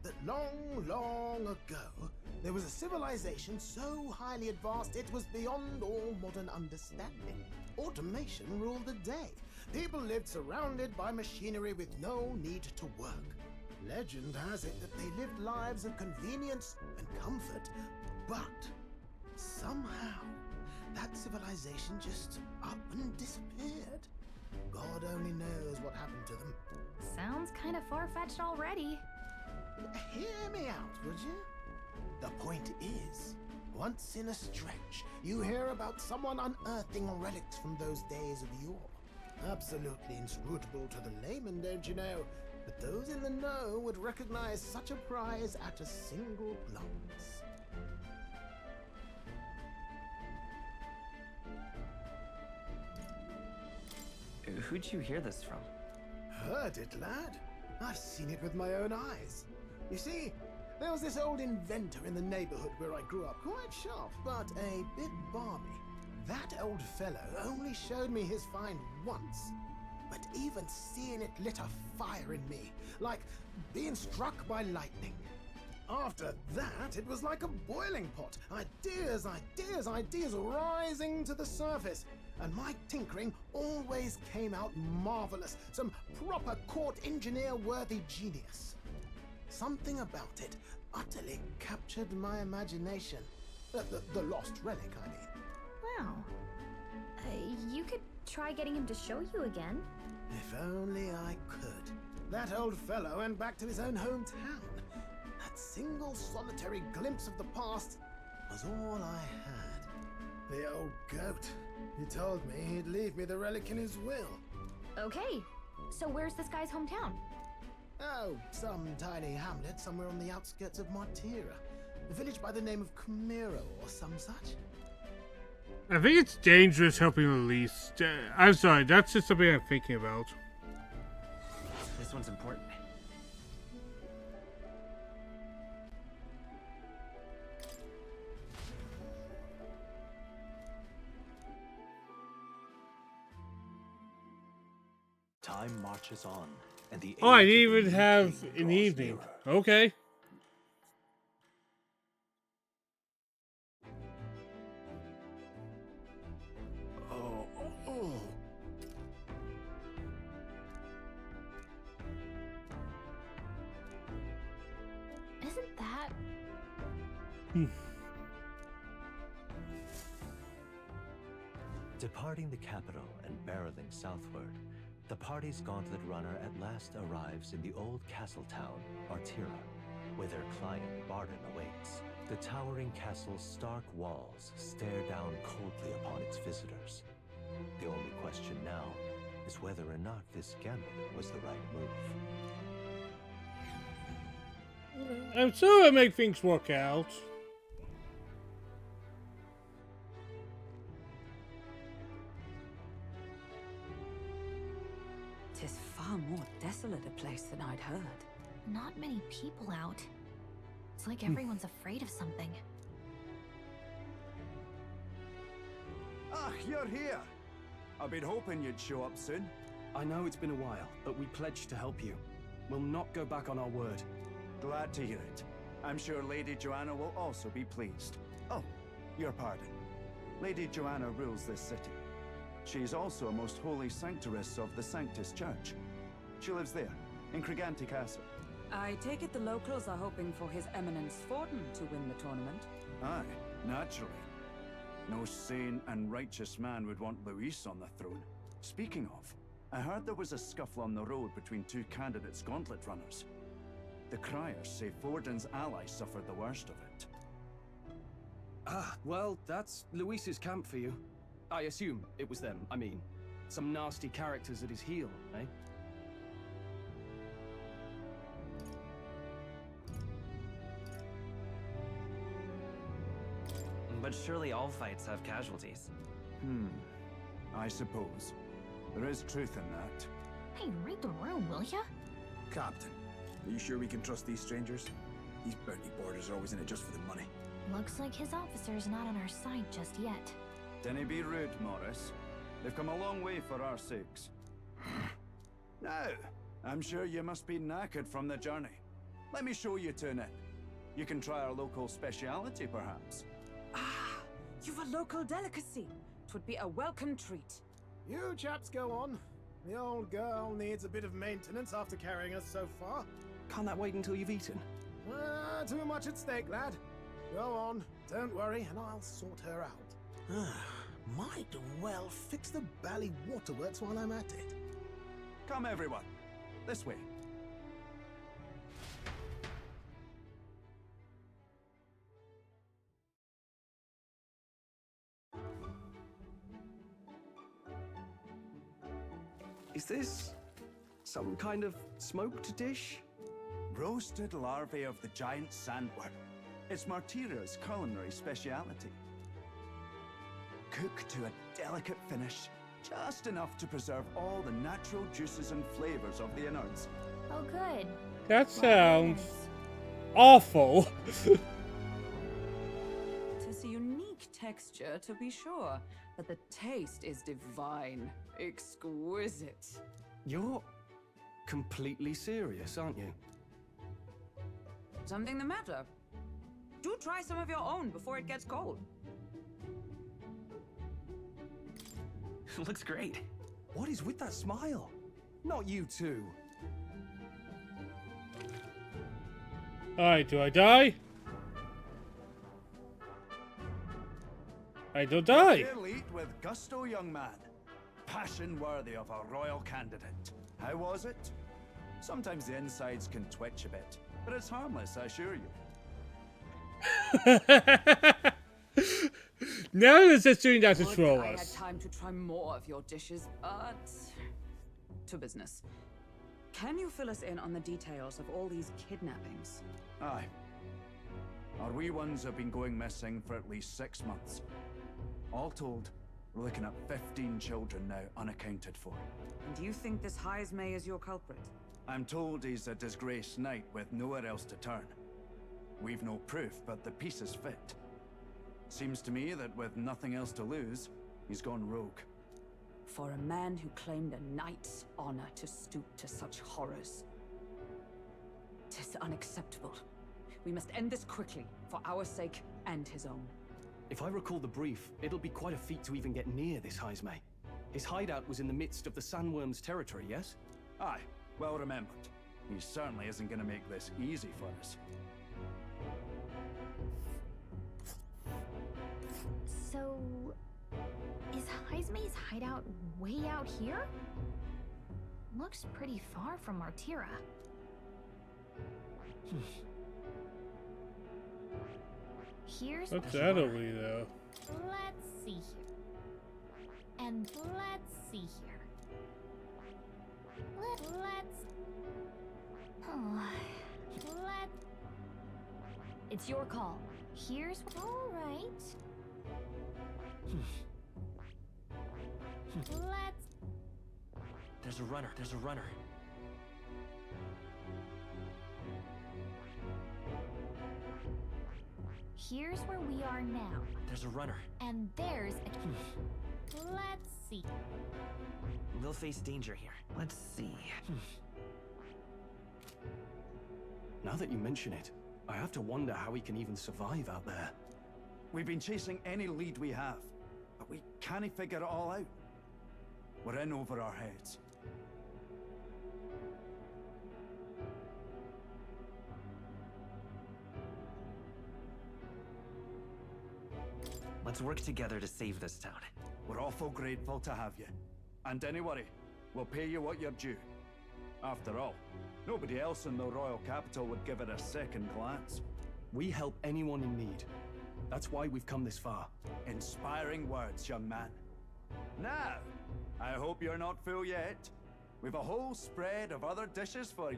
that long, long ago, there was a civilization so highly advanced it was beyond all modern understanding. Automation ruled the day. People lived surrounded by machinery with no need to work. Legend has it that they lived lives of convenience and comfort, but somehow that civilization just up and disappeared. God only knows what happened to them. Sounds kind of far-fetched already. Hear me out, would you? The point is, once in a stretch, you hear about someone unearthing relics from those days of yore. Absolutely inscrutable to the layman, don't you know? But those in the know would recognize such a prize at a single glance. Who'd you hear this from? Heard it, lad. I've seen it with my own eyes. You see, there was this old inventor in the neighborhood where I grew up, quite sharp, but a bit balmy. That old fellow only showed me his find once, but even seeing it lit a fire in me, like being struck by lightning. After that, it was like a boiling pot. Ideas, ideas, ideas rising to the surface. And my tinkering always came out marvelous. Some proper court engineer-worthy genius. Something about it utterly captured my imagination. The lost relic, I mean. Wow. You could try getting him to show you again. If only I could. That old fellow went back to his own hometown. That single solitary glimpse of the past was all I had. The old goat. He told me he'd leave me the relic in his will. Okay, so where's this guy's hometown? Oh, some tiny hamlet somewhere on the outskirts of Martira. A village by the name of Camiro or some such. I think it's dangerous helping Elise. I'm sorry, that's just something I'm thinking about. This one's important. Time marches on, and the Oh, I age didn't of the even new have king an draws evening. nearer. Okay. Isn't that... Departing the capital and barreling southward, the party's gauntlet runner at last arrives in the old castle town, Artira, where their client Barden awaits. The towering castle's stark walls stare down coldly upon its visitors. The only question now is whether or not this gambit was the right move. I'm sure I'll make things work out. 'Tis far more desolate a place than I'd heard. Not many people out. It's like everyone's afraid of something. Ah, you're here. I've been hoping you'd show up soon. I know it's been a while, but we pledged to help you. We'll not go back on our word. Glad to hear it. I'm sure Lady Joanna will also be pleased. Oh, your pardon. Lady Joanna rules this city. She's also a most holy sanctoress of the Sanctus Church. She lives there, in Criganti Castle. I take it the locals are hoping for His Eminence Forden to win the tournament. Aye, naturally. No sane and righteous man would want Luis on the throne. Speaking of, I heard there was a scuffle on the road between two candidates gauntlet runners. The criers say Forden's ally suffered the worst of it. Ah, well, that's Luis's camp for you. I assume it was them, I mean. Some nasty characters at his heel, eh? But surely all fights have casualties. I suppose. There is truth in that. Hey, read the room, will ya? Captain, are you sure we can trust these strangers? These bounty boarders are always in it just for the money. Looks like his officer's not on our side just yet. Dinna be rude, Morris. They've come a long way for our sakes. Now, I'm sure you must be knackered from the journey. Let me show you to an inn. You can try our local speciality, perhaps. Ah, you've a local delicacy. 'Twould be a welcome treat. You chaps go on. The old girl needs a bit of maintenance after carrying us so far. Can't that wait until you've eaten? Too much at stake, lad. Go on, don't worry, and I'll sort her out. Might well fix the bally waterworks while I'm at it. Come, everyone. This way. Is this some kind of smoked dish? Roasted larvae of the giant sandworm. It's Martira's culinary speciality. Cooked to a delicate finish, just enough to preserve all the natural juices and flavors of the innards. Oh, good. That sounds awful. Tis a unique texture, to be sure, but the taste is divine. Exquisite. You're completely serious, aren't you? Something the matter? Do try some of your own before it gets cold. Looks great. What is with that smile? Not you two. Alright, do I die? I don't die. Elite with gusto, young man. Passion worthy of a royal candidate. How was it? Sometimes the insides can twitch a bit, but it's harmless, I assure you. Now it's just doing that to troll I had us. time to try more of your dishes, but to business. Can you fill us in on the details of all these kidnappings? Aye. Our wee ones have been going missing for at least 6 months. All told, we're looking at 15 children now unaccounted for. And do you think this Heismay is your culprit? I'm told he's a disgraced knight with nowhere else to turn. We've no proof, but the pieces fit. Seems to me that with nothing else to lose, he's gone rogue. For a man who claimed a knight's honor to stoop to such horrors. 'Tis unacceptable. We must end this quickly, for our sake and his own. If I recall the brief, it'll be quite a feat to even get near this Heismay. His hideout was in the midst of the Sandworm's territory, yes? Aye, well remembered. He certainly isn't going to make this easy for us. So, is Heismay's hideout way out here? Looks pretty far from Martira. Here's What's that over though? Let's see here. And let's see here. Let's... Oh. It's your call. Here's All right. Let's... There's a runner. There's a runner. Here's where we are now. There's a runner. And there's a... Let's see. We'll face danger here. Let's see. Now that you mention it, I have to wonder how we can even survive out there. We've been chasing any lead we have, but we can't figure it all out. We're in over our heads. Let's work together to save this town. We're awful grateful to have you. And don't worry, we'll pay you what you're due. After all, nobody else in the royal capital would give it a second glance. We help anyone in need. That's why we've come this far. Inspiring words, young man. Now, I hope you're not full yet. We've a whole spread of other dishes for you.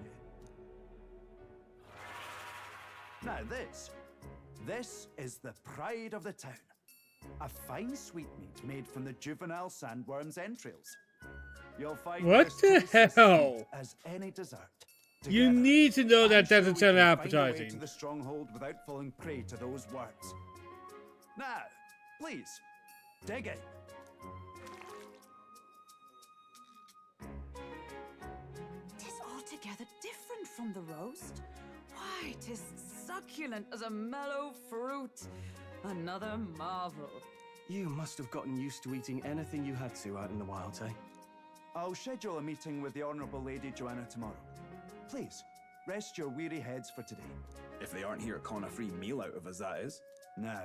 Now this is the pride of the town. A fine sweetmeat made from the juvenile sandworm's entrails. You'll find What this the taste as hell? sweet as any dessert. You Together, need to know that I'm sure doesn't we sound can find a way appetizing. to the stronghold without falling prey to those words. Now, please, dig it. Tis altogether different from the roast. Why, tis succulent as a mellow fruit. Another marvel. You must have gotten used to eating anything you had to out in the wilds, eh? I'll schedule a meeting with the Honourable Lady Joanna tomorrow. Please, rest your weary heads for today. If they aren't here calling a free meal out of us, that is. Now,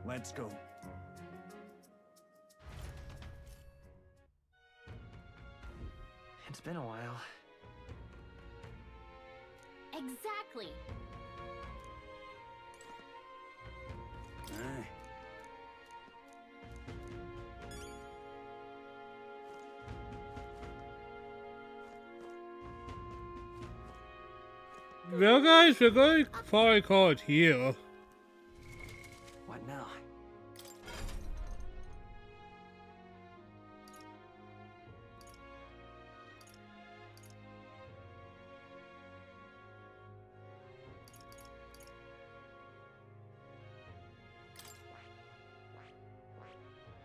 let's go. It's been a while. Exactly. Aye. Well, guys, we're going to probably call it here. What now?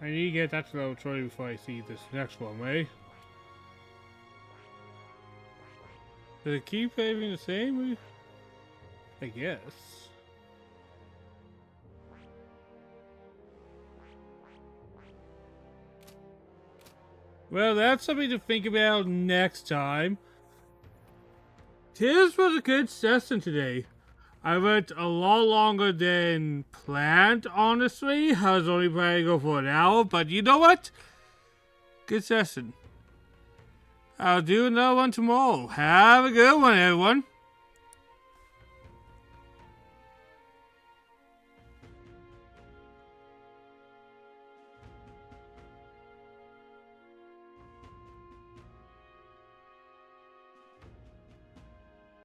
I need to get that to level 20 before I see this next one, right? Does it keep paving the same? I guess. Well, that's something to think about next time. This was a good session today. I went a lot longer than planned, honestly. I was only planning to go for an hour, but you know what? Good session. I'll do another one tomorrow. Have a good one, everyone.